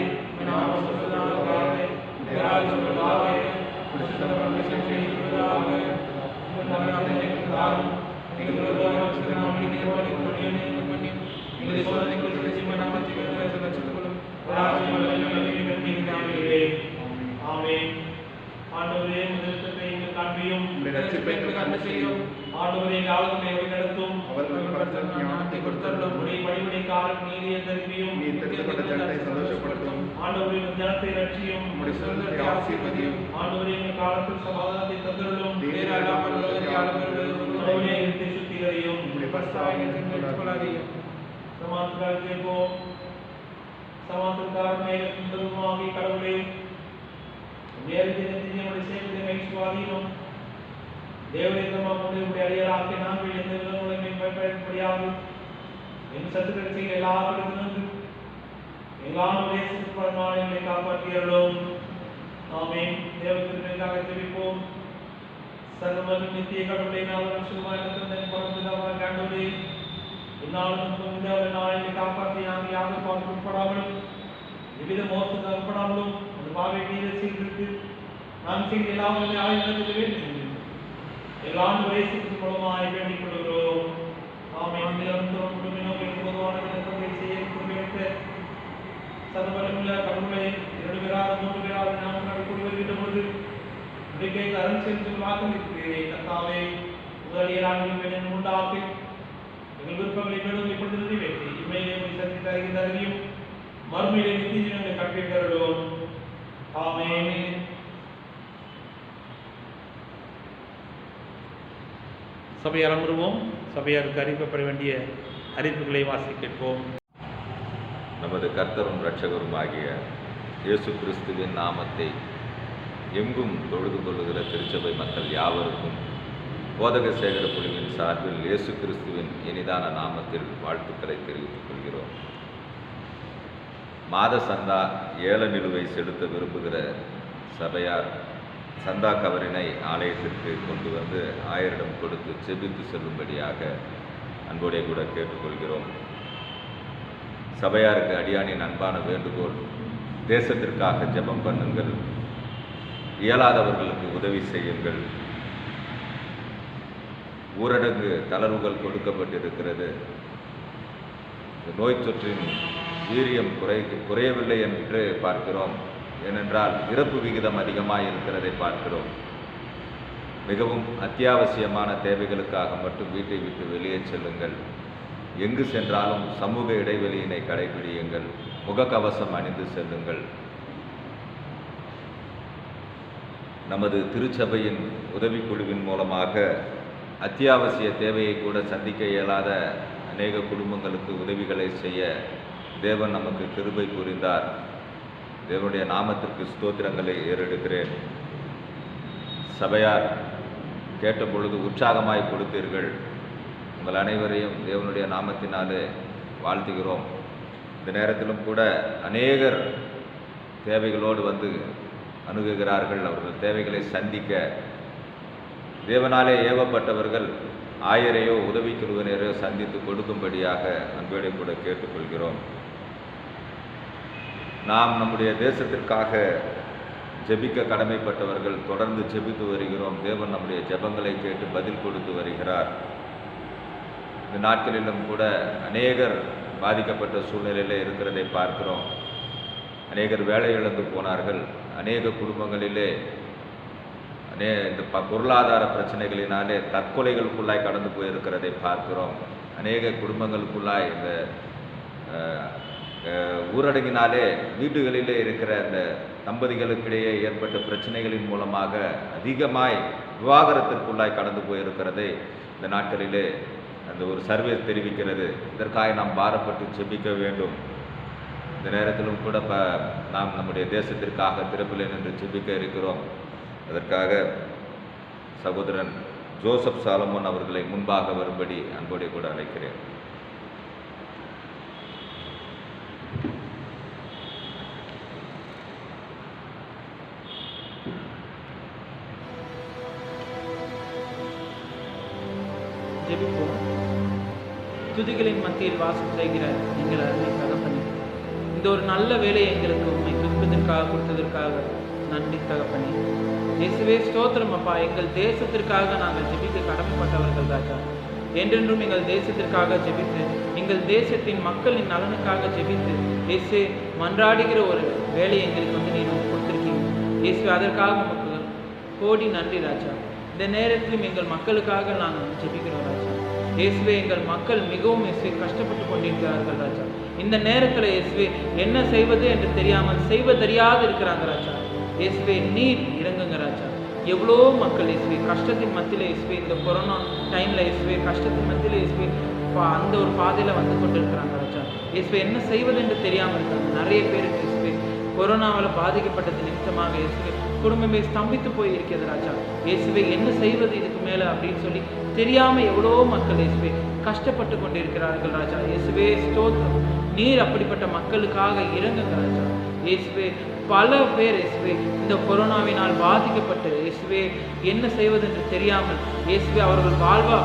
ஆண்டவரே முதற்கத்தை எங்கள் காண்பியும் ஆண்டவரே ஆளுமை நடத்தும் ஞானத்தை கொடுத்தருளும் வழிபடி காலம் நீதிய தருவியும் ஆண்டவரே ஜனத்தை ரட்சியும் ஆசீர்வதியும் ஆண்டவரே எங்கள் காலத்தில் சமாதானத்தை தந்தருளும் சுத்திகரியும் சமாதானத்திற்கோ சமாதானக்காரமே சுந்தரமாகி கடவுளே சுவாதீனம் தேவரீதமாக அடியலாக்கி நாங்கள் எந்த விதங்களையும் பயன்படும்படியாக என் சத்துக்கள் செய்ய எல்லாரிடமிருந்து எங்களால் தேசத்துப்படமானங்களை காப்பாற்றியறோம். ஆமென். தேவத்திற்காக ஜெபிப்போம். சர்வவல்ல நித்திய கடவுளே, நாங்கள் சுகமாயிருந்த பரமபிதாவாகிய ஆண்டவரே, இந்நாளும் இந்த நாளை காப்பாற்றி நாங்கள் யாரும் பார்க்கப்படாமலும் எவ்வித மோசத்துக்கு அகப்படாமலும் அந்த பாவை மீது செய்திருக்கு நாம் செய்த எல்லாமே ஆயுதத்தில் வேண்டும் எங்கள் ஆண்டு வயசுக்கு மூலமாக வேண்டிக் கொள்கிறோம். ஆமென். சர்வவல்ல கடவுளே, 2 பேராக 3 பேராக நாம் கூடி வருகின்ற பொழுது இன்றைக்கு அருள் செலுத்தி வாக்களிக்கிறேன். கர்த்தாவே, முதலியராக உண்டாக்கி எங்கள் விருப்பங்களை மேலும் இப்பொழுது நிறைவேற்றி இம்மையை சக்தி தருகின்ற அறிவியும் மறுமையிலே நித்திய ஜீவனை கற்பிக்கிறோம். ஆமென். சபையார் அமர்வோம். சபையாருக்கு அறிவிக்கப்பட வேண்டிய அறிவிப்புகளை வாசி கேட்போம். நமது கர்த்தரும் இரட்சகருமாகிய இயேசு கிறிஸ்துவின் நாமத்தை எங்கும் தொழுது கொள்ளுகிற திருச்சபை மக்கள் யாவருக்கும் போதக சேகர குழுவின் சார்பில் இயேசு கிறிஸ்துவின் இனிதான நாமத்தில் வாழ்த்துக்களை தெரிவித்துக் கொள்கிறோம். மாத சந்தா ஏல நிலுவை செலுத்த விரும்புகிற சபையார் சந்தா கவரினை ஆலயத்திற்கு கொண்டு வந்து ஆயரிடம் கொடுத்து செபித்து செல்லும்படியாக அன்போடைய கூட கேட்டுக்கொள்கிறோம். சபையாருக்கு அடியானின் அன்பான வேண்டுகோள், தேசத்திற்காக ஜெபம் பண்ணுங்கள், இயலாதவர்களுக்கு உதவி செய்யுங்கள். ஊரடங்கு தளர்வுகள் கொடுக்கப்பட்டிருக்கிறது. நோய் தொற்றின் வீரியம் குறையவில்லை என்று பார்க்கிறோம். ஏனென்றால் இறப்பு விகிதம் அதிகமாக இருக்கிறதை பார்க்கிறோம். மிகவும் அத்தியாவசியமான தேவைகளுக்காக மட்டும் வீட்டை விட்டு வெளியே செல்லுங்கள். எங்கு சென்றாலும் சமூக இடைவெளியினை கடைபிடியுங்கள். முகக்கவசம் அணிந்து செல்லுங்கள். நமது திருச்சபையின் உதவிக்குழுவின் மூலமாக அத்தியாவசிய தேவையை கூட சந்திக்க இயலாத அநேக குடும்பங்களுக்கு உதவிகளை செய்ய தேவன் நமக்கு கிருபை புரிந்தார். தேவனுடைய நாமத்திற்கு ஸ்தோத்திரங்களை ஏறெடுக்கிறேன். சபையார் கேட்ட பொழுது உற்சாகமாய் கொடுத்தீர்கள். உங்கள் அனைவரையும் தேவனுடைய நாமத்தினாலே வாழ்த்துகிறோம். இந்த நேரத்திலும் கூட அநேகர் தேவைகளோடு வந்து அணுகுகிறார்கள். அவர்கள் தேவைகளை சந்திக்க தேவனாலே ஏவப்பட்டவர்கள் 1000 உதவிக்குழுவினரையோ சந்தித்து கொடுக்கும்படியாக அன்போடு கூட கேட்டுக்கொள்கிறோம். நாம் நம்முடைய தேசத்திற்காக ஜெபிக்க கடமைப்பட்டவர்கள் தொடர்ந்து ஜெபித்து வருகிறோம். தேவன் நம்முடைய ஜெபங்களை கேட்டு பதில் கொடுத்து வருகிறார். இந்த நாட்களிலும் கூட அநேகர் பாதிக்கப்பட்ட சூழ்நிலையில் இருக்கிறதை பார்க்கிறோம். அநேகர் வேலை இழந்து போனார்கள். அநேக குடும்பங்களிலே இந்த பொருளாதார பிரச்சனைகளினாலே தற்கொலைகளுக்குள்ளாய் கடந்து போயிருக்கிறதை பார்க்கிறோம். அநேக குடும்பங்களுக்குள்ளாய் இந்த ஊரடங்கினாலே வீடுகளிலே இருக்கிற இந்த தம்பதிகளுக்கிடையே ஏற்பட்ட பிரச்சனைகளின் மூலமாக அதிகமாய் விவாகரத்திற்குள்ளாய் கடந்து போயிருக்கிறதை இந்த நாட்களிலே அந்த ஒரு சர்வே தெரிவிக்கிறது. இதற்காக நாம் பாரப்பட்டு ஜெபிக்க வேண்டும். இந்த நேரத்திலும் கூட நாம் நம்முடைய தேசத்திற்காக திறப்பிலே நின்று ஜெபிக்க இருக்கிறோம். அதற்காக சகோதரன் ஜோசப் சாலமோன் அவர்களை முன்பாக வரும்படி அன்போடு கூட அழைக்கிறேன். ஜெபிப்போம். துதிகளின் மத்தியில் வாசம் செய்கிற எங்கள் அருமை தகப்பனே, இந்த ஒரு நல்ல வேலையை எங்களுக்கு உண்மை துதிப்பதற்காக கொடுத்ததற்காக நன்றி தகப்பனே. இயேசுவே ஸ்தோத்திரம் அப்பா. எங்கள் தேசத்திற்காக நாங்கள் ஜெபிக்க கடமைப்பட்டவர்கள் ராஜா. என்றென்றும் எங்கள் தேசத்திற்காக ஜெபித்து எங்கள் தேசத்தின் மக்களின் நலனுக்காக ஜெபித்து இயேசு மன்றாடுகிற ஒரு வேலையை எங்களுக்கு வந்து நீர் கொடுத்திருக்கீங்க இயேசு. அதற்காக உமக்கு கோடி நன்றி ராஜா. இந்த நேரத்திலும் எங்கள் மக்களுக்காக நாங்கள் ஜெபிக்கிறோம் ராஜா. இயேசுவே எங்கள் மக்கள் மிகவும் இயேசுவே கஷ்டப்பட்டு கொண்டிருக்கிறார்கள் ராஜா. இந்த நேரத்தில் இயேசுவே என்ன செய்வது என்று தெரியாமல் செய்வதறியாது இருக்கிறாங்க ராஜா. இயேசுவே நீர் இறங்குங்க ராஜா. எவ்வளோ மக்கள் இயேசுவே கஷ்டத்தின் மத்தியில் இயேசுவே இந்த கொரோனா டைமில் இயேசுவே கஷ்டத்தின் மத்தியில் இயேசுவே அந்த ஒரு பாதையில் வந்து கொண்டு இருக்கிறாங்க ராஜா. இயேசுவே என்ன செய்வது என்று தெரியாமல் இருக்காங்க. நிறைய பேருக்கு இயேசுவே கொரோனாவால் பாதிக்கப்பட்டது நிமித்தமாக இயேசுவே குடும்பமே ஸ்தம்பித்து போய் இருக்கிறது ராஜா. இயேசுவே என்ன செய்வது இதுக்கு மேலே அப்படின்னு சொல்லி தெரியாமல் எவ்வளோ மக்கள் இயேசுவே கஷ்டப்பட்டு கொண்டு இருக்கிறார்கள் ராஜா. இயேசுவே ஸ்தோத்திரம். நீர் அப்படிப்பட்ட மக்களுக்காக இறங்குங்க ராஜா. இயேசுவே பல பேர் இயேசுவே இந்த கொரோனாவினால் பாதிக்கப்பட்டு இயேசுவே என்ன செய்வது என்று தெரியாமல் இயேசுவே அவர்கள்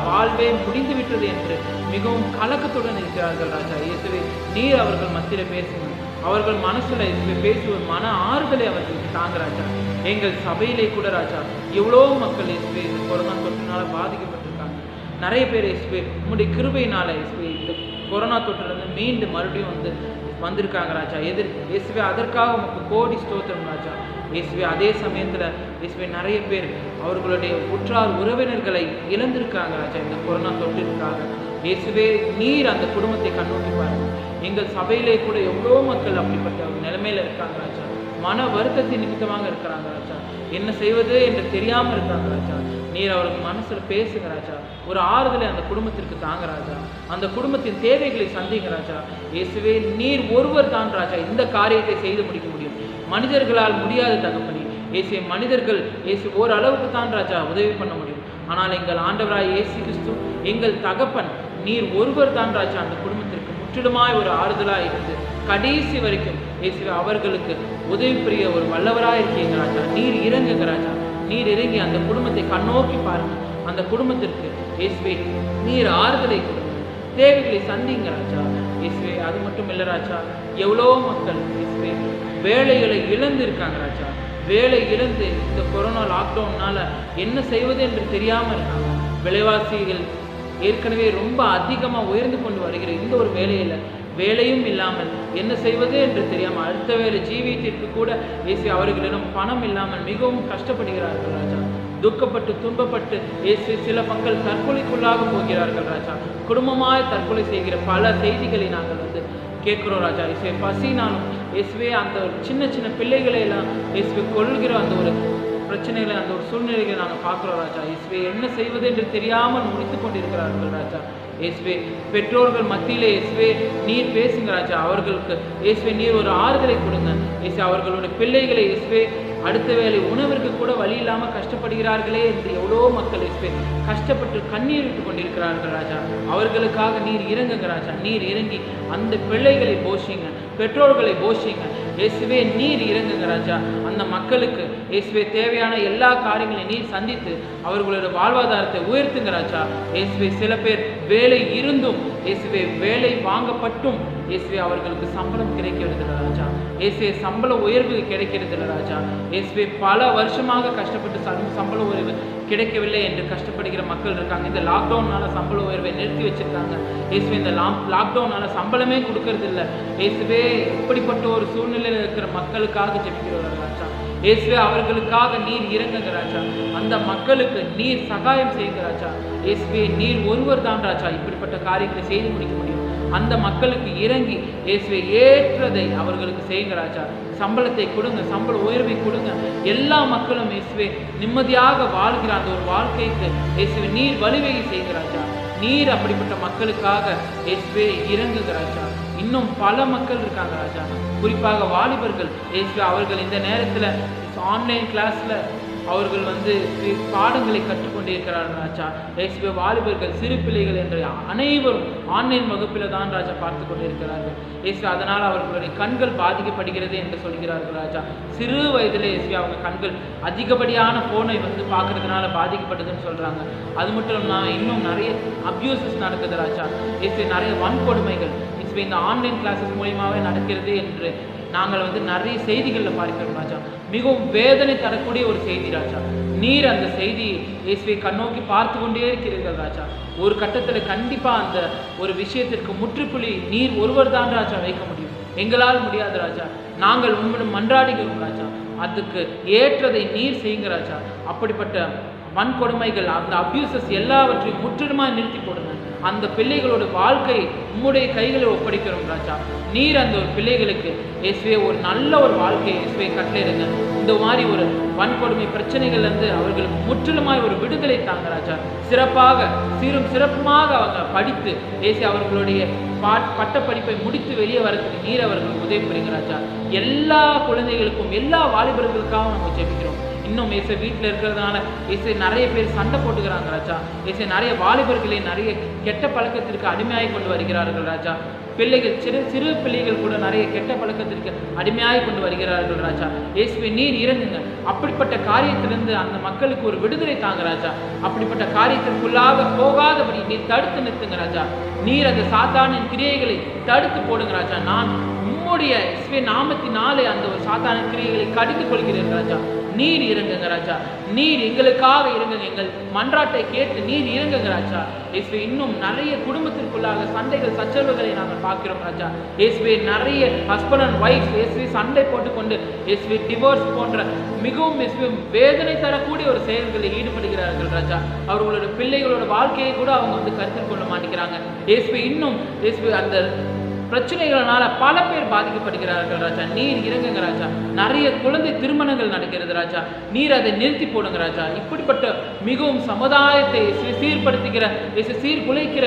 வாழ்வே முடிந்து விட்டது என்று மிகவும் கலக்கத்துடன் இருக்கிறார்கள் ராஜா. இயேசுவே நீர் அவர்கள் மத்தியில் பேசுங்க. அவர்கள் மனசுல இயேசுவே பேசுவது மன ஆறுதலை அவர்களுக்கு தாங்க ராஜா. எங்கள் சபையிலே கூட ராஜா எவ்வளோ மக்கள் இயேசுவே இந்த கொரோனா தொற்றினால பாதிக்கப்பட்டிருக்காங்க. நிறைய பேர் இயேசுவே உங்களுடைய கிருபையினால இயேசுவே இந்த கொரோனா தொற்றிலிருந்து மீண்டு மறுபடியும் வந்திருக்காங்க ராஜா. இயேசுவே அதற்காக உங்களுக்கு கோடி ஸ்தோத்திரம் ராஜா. இயேசுவே அதே சமயத்தில் இயேசுவே நிறைய பேர் அவர்களுடைய உற்றார் உறவினர்களை இழந்திருக்காங்க ராஜா இந்த கொரோனா தொற்றிற்காக. இயேசுவே நீர் அந்த குடும்பத்தை கண்ணோக்கி பாருங்க. எங்கள் சபையிலே கூட எவ்வளோ மக்கள் அப்படிப்பட்ட ஒரு நிலைமையில இருக்காங்க ராஜா. மன வருத்தத்தின் நிமித்தமாக இருக்கிறாங்க ராஜா. என்ன செய்வது என்று தெரியாமல் இருக்காங்க ராஜா. நீர் அவர்கள் மனசுல பேசுங்க ராஜா. ஒரு ஆறுதலை அந்த குடும்பத்திற்கு தாங்க ராஜா. அந்த குடும்பத்தின் தேவைகளை சந்திங்க ராஜா. இயேசுவே நீர் ஒருவர் தான் ராஜா இந்த காரியத்தை செய்து முடிக்க முடியும். மனிதர்களால் முடியாது தகப்பனே. இயேசு மனிதர்கள் இயேசு ஓரளவுக்கு தான் ராஜா உதவி பண்ண முடியும். ஆனால் எங்கள் ஆண்டவராய் இயேசு கிறிஸ்து எங்கள் தகப்பன் நீர் ஒருவர் தான் ராஜா அந்த குடும்பத்திற்கு முற்றிலுமாய் ஒரு ஆறுதலாக இருந்து கடைசி வரைக்கும் இயேசுவே அவர்களுக்கு உதவி புரிய ஒரு வல்லவராக இருக்கீங்க ராஜா. நீர் இறங்குங்க ராஜா. நீர் இறங்கி அந்த குடும்பத்தை கண்ணோக்கி பாருங்க. அந்த குடும்பத்திற்கு இயேசுவே நீர் ஆறுதலை கொடுங்க. தேவைகளை சந்திங்க ராஜா. இயேசுவே அது மட்டும் இல்லை ராஜா. எவ்வளோ மக்கள் இயேசுவே வேலைகளை இழந்து இருக்காங்க ராஜா. வேலை இழந்து இந்த கொரோனா லாக்டவுன்னால என்ன செய்வது என்று தெரியாமல் இருக்காங்க. விலைவாசிகள் ஏற்கனவே ரொம்ப அதிகமாக உயர்ந்து கொண்டு வருகிற இந்த ஒரு வேலையும் இல்லாமல் என்ன செய்வது என்று தெரியாமல் அடுத்த வேலை ஜீவியத்திற்கு கூட இயேசு அவர்களிடம் பணம் இல்லாமல் மிகவும் கஷ்டப்படுகிறார்கள் ராஜா. துக்கப்பட்டு துன்பப்பட்டு இயேசு சில மக்கள் தற்கொலைக்குள்ளாக போகிறார்கள் ராஜா. குடும்பமாய் தற்கொலை செய்கிற பல செய்திகளை நாங்கள் கேட்குறோம் ராஜா. இயேசுவே பசினாலும் இயேசுவே அந்த ஒரு சின்ன சின்ன பிள்ளைகளை எல்லாம் இயேசுவே கொள்கிற அந்த ஒரு பிரச்சனைகளை, அந்த ஒரு சூழ்நிலைகளை நாங்கள் பார்க்குறோம் ராஜா. இயேசுவே என்ன செய்வது என்று தெரியாமல் முடித்து கொண்டிருக்கிறார்கள் ராஜா. இயேசுவே பெற்றோர்கள் மத்தியிலே இயேசுவே நீர் பேசுங்க ராஜா. அவர்களுக்கு இயேசுவே நீர் ஒரு ஆறுதலை கொடுங்க. இயேசுவே அவர்களுடைய பிள்ளைகளை இயேசுவே அடுத்த வேளை உணவிற்கு கூட வழி இல்லாமல் கஷ்டப்படுகிறார்களே என்று எவ்வளோ மக்கள் இயேசுவே கஷ்டப்பட்டு கண்ணீர் விட்டு கொண்டிருக்கிறார்கள் ராஜா. அவர்களுக்காக நீர் இறங்குங்க ராஜா. நீர் இறங்கி அந்த பிள்ளைகளை போஷிங்க, பெற்றோர்களை போஷிங்க இயேசுவே. நீர் இறங்குங்க ராஜா. அந்த மக்களுக்கு இயேசுவே தேவையான எல்லா காரியங்களையும் நீர் சந்தித்து அவர்களுடைய வாழ்வாதாரத்தை உயர்த்துங்க ராஜா. இயேசுவே சில பேர் வேலை இருந்தும் இயேசுவே வேலை வாங்கப்பட்டும் இயேசுவே அவர்களுக்கு சம்பளம் கிடைக்கிறது ராஜா. இயேசுவே சம்பள உயர்வு கிடைக்கிறது ராஜா. இயேசுவே பல வருஷமாக கஷ்டப்பட்டு சம்பள உயர்வு கிடைக்கவில்லை என்று கஷ்டப்படுகிற மக்கள் இருக்காங்க. இந்த லாக்டவுனால சம்பள உயர்வை நிறுத்தி வச்சிருக்காங்க. இயேசுவே இந்த லாக்டவுனால சம்பளமே கொடுக்கறது இல்லை. இயேசுவே இப்படிப்பட்ட ஒரு சூழ்நிலையில் இருக்கிற மக்களுக்காக ஜெபிக்கிறோம் ராஜா. இயேசுவே அவர்களுக்காக நீர் இறங்குங்க ராஜா. அந்த மக்களுக்கு நீர் சகாயம் செய்யுங்க ராஜா. இயேசுவே நீர் ஒருவர் தான் ராஜா இப்படிப்பட்ட காரியங்களை செய்து முடிக்க முடியும். அந்த மக்களுக்கு இறங்கி இயேசுவே ஏற்றதை அவர்களுக்கு செய்யுங்க ராஜா. சம்பளத்தை கொடுங்க, சம்பள உயர்வை கொடுங்க. எல்லா மக்களும் இயேசுவே நிம்மதியாக வாழ்கிற அந்த ஒரு வாழ்க்கைக்கு இயேசுவே நீர் வழிவகை செய்யுங்க ராஜா. நீர் அப்படிப்பட்ட மக்களுக்காக இயேசுவே இறங்குங்க ராஜா. இன்னும் பல மக்கள் இருக்காங்க ராஜா, குறிப்பாக வாலிபர்கள் இயேசுவே. அவர்கள் இந்த நேரத்தில் ஆன்லைன் கிளாஸில் அவர்கள் பாடங்களை கற்றுக்கொண்டே இருக்கிறார்கள் ராஜா. இயேசுவே வாலிபர்கள், சிறு பிள்ளைகள் என்று அனைவரும் ஆன்லைன் வகுப்பில் தான் ராஜா பார்த்து கொண்டு இருக்கிறார்கள் இயேசுவே. அதனால் அவர்களுடைய கண்கள் பாதிக்கப்படுகிறது என்று சொல்கிறார்கள் ராஜா. சிறு வயதிலே இயேசுவே அவங்க கண்கள் அதிகப்படியான ஃபோனை பார்க்கறதுனால பாதிக்கப்பட்டதுன்னு சொல்கிறாங்க. அது மட்டும் இல்லாமல் இன்னும் நிறைய அப்யூசஸ் நடக்குது ராஜா. இயேசுவே நிறைய வன்கொடுமைகள் இயேசுவே இந்த ஆன்லைன் கிளாஸஸ் மூலியமாகவே நடக்கிறது என்று நாங்கள் நிறைய செய்திகளில் பார்க்கிறோம் ராஜா. மிகவும் வேதனை தரக்கூடிய ஒரு செய்தி ராஜா. நீர் அந்த செய்தியை இயேசுவை கண்ணோக்கி பார்த்து கொண்டே இருக்கிறீர்கள் ராஜா. ஒரு கட்டத்தில் கண்டிப்பாக அந்த ஒரு விஷயத்திற்கு முற்றுப்புள்ளி நீர் ஒருவர் தான் ராஜா வைக்க முடியும். எங்களால் முடியாது ராஜா. நாங்கள் உங்களிடம் மன்றாடுகிறோம் ராஜா. அதுக்கு ஏற்றதை நீர் செய்யுங்க ராஜா. அப்படிப்பட்ட வன்கொடுமைகள், அந்த அப்யூசஸ் எல்லாவற்றையும் முற்றிலுமாக நிறுத்தி போடுங்க. அந்த பிள்ளைகளோட வாழ்க்கை உம்முடைய கைகளை ஒப்படைக்கிறோம் ராஜா. நீர் அந்த ஒரு பிள்ளைகளுக்கு இயேசுவே ஒரு நல்ல ஒரு வாழ்க்கையை இயேசுவே கட்டளையிடுங்க. இந்த மாதிரி ஒரு வன்கொடுமை பிரச்சனைகள்லேருந்து அவர்களுக்கு முற்றிலுமாய் ஒரு விடுதலை தாங்க ராஜா. சிறப்பாக சீரும் சிறப்புமாக அவங்க படித்து இயேசு அவர்களுடைய பட்டப்படிப்பை முடித்து வெளியே வரதுக்கு நீர் அவர்களுக்கு உதவி புரியுங்க ராஜா. எல்லா குழந்தைகளுக்கும் எல்லா வாலிபர்களுக்காக நம்ம ஜெபிக்கிறோம். இன்னும் இயேசு வீட்டில் இருக்கிறதுனால இயேசு நிறைய பேர் சண்டை போட்டுக்கிறாங்க ராஜா. இயேசு நிறைய வாலிபர்களை நிறைய கெட்ட பழக்கத்திற்கு அடிமையாகி கொண்டு வருகிறார்கள் ராஜா. பிள்ளைகள், சிறு பிள்ளைகள் கூட நிறைய கெட்ட பழக்கத்திற்கு அடிமையாகி கொண்டு வருகிறார்கள் ராஜா. இயேசுவே நீர் இறங்குங்க. அப்படிப்பட்ட காரியத்திலிருந்து அந்த மக்களுக்கு ஒரு விடுதலை தாங்க ராஜா. அப்படிப்பட்ட காரியத்திற்குள்ளாக போகாதபடி நீர் தடுத்து நிறுத்துங்க ராஜா. நீர் அந்த சாத்தானின் கிரியைகளை தடுத்து போடுங்க ராஜா. நான் உம்முடைய இயேசுவே நாமத்தினாலே அந்த ஒரு சாத்தானின் கிரியைகளை கடிந்து கொள்கிறேன் ராஜா. நீர் இறங்குங்க ராஜா. நீர் எங்களுக்காக இறங்குங்க. எங்கள் மன்றாட்டை கேட்டு நீர் இறங்குங்க ராஜா. இயேசுவே இன்னும் நிறைய குடும்பத்திற்குள்ளாக சண்டைகள், சச்சரவுகளை நாங்கள் பார்க்கிறோம் ராஜா. இயேசுவே நிறைய ஹஸ்பண்ட் அண்ட் ஒய்ஃப் இயேசுவே சண்டை போட்டுக்கொண்டு இயேசுவே டிவோர்ஸ் போன்ற மிகவும் இயேசுவே வேதனை தரக்கூடிய ஒரு செயல்களில் ஈடுபடுகிறார்கள் ராஜா. அவர்களோட பிள்ளைகளோட வாழ்க்கையை கூட அவங்க கருத்தில் கொள்ள மாட்டேங்கிறாங்க இயேசுவே. இன்னும் இயேசுவே அந்த பிரச்சனைகளால பல பேர் பாதிக்கப்படுகிறார்கள் ராஜா. நீர் இறங்குங்க ராஜா. நிறைய குழந்தை திருமணங்கள் நடக்கிறது ராஜா. நீர் அதை நிறுத்தி போடுங்க ராஜா. இப்படிப்பட்ட மிகவும் சமுதாயத்தை சீர்படுத்துகிற சீர்குலைக்கிற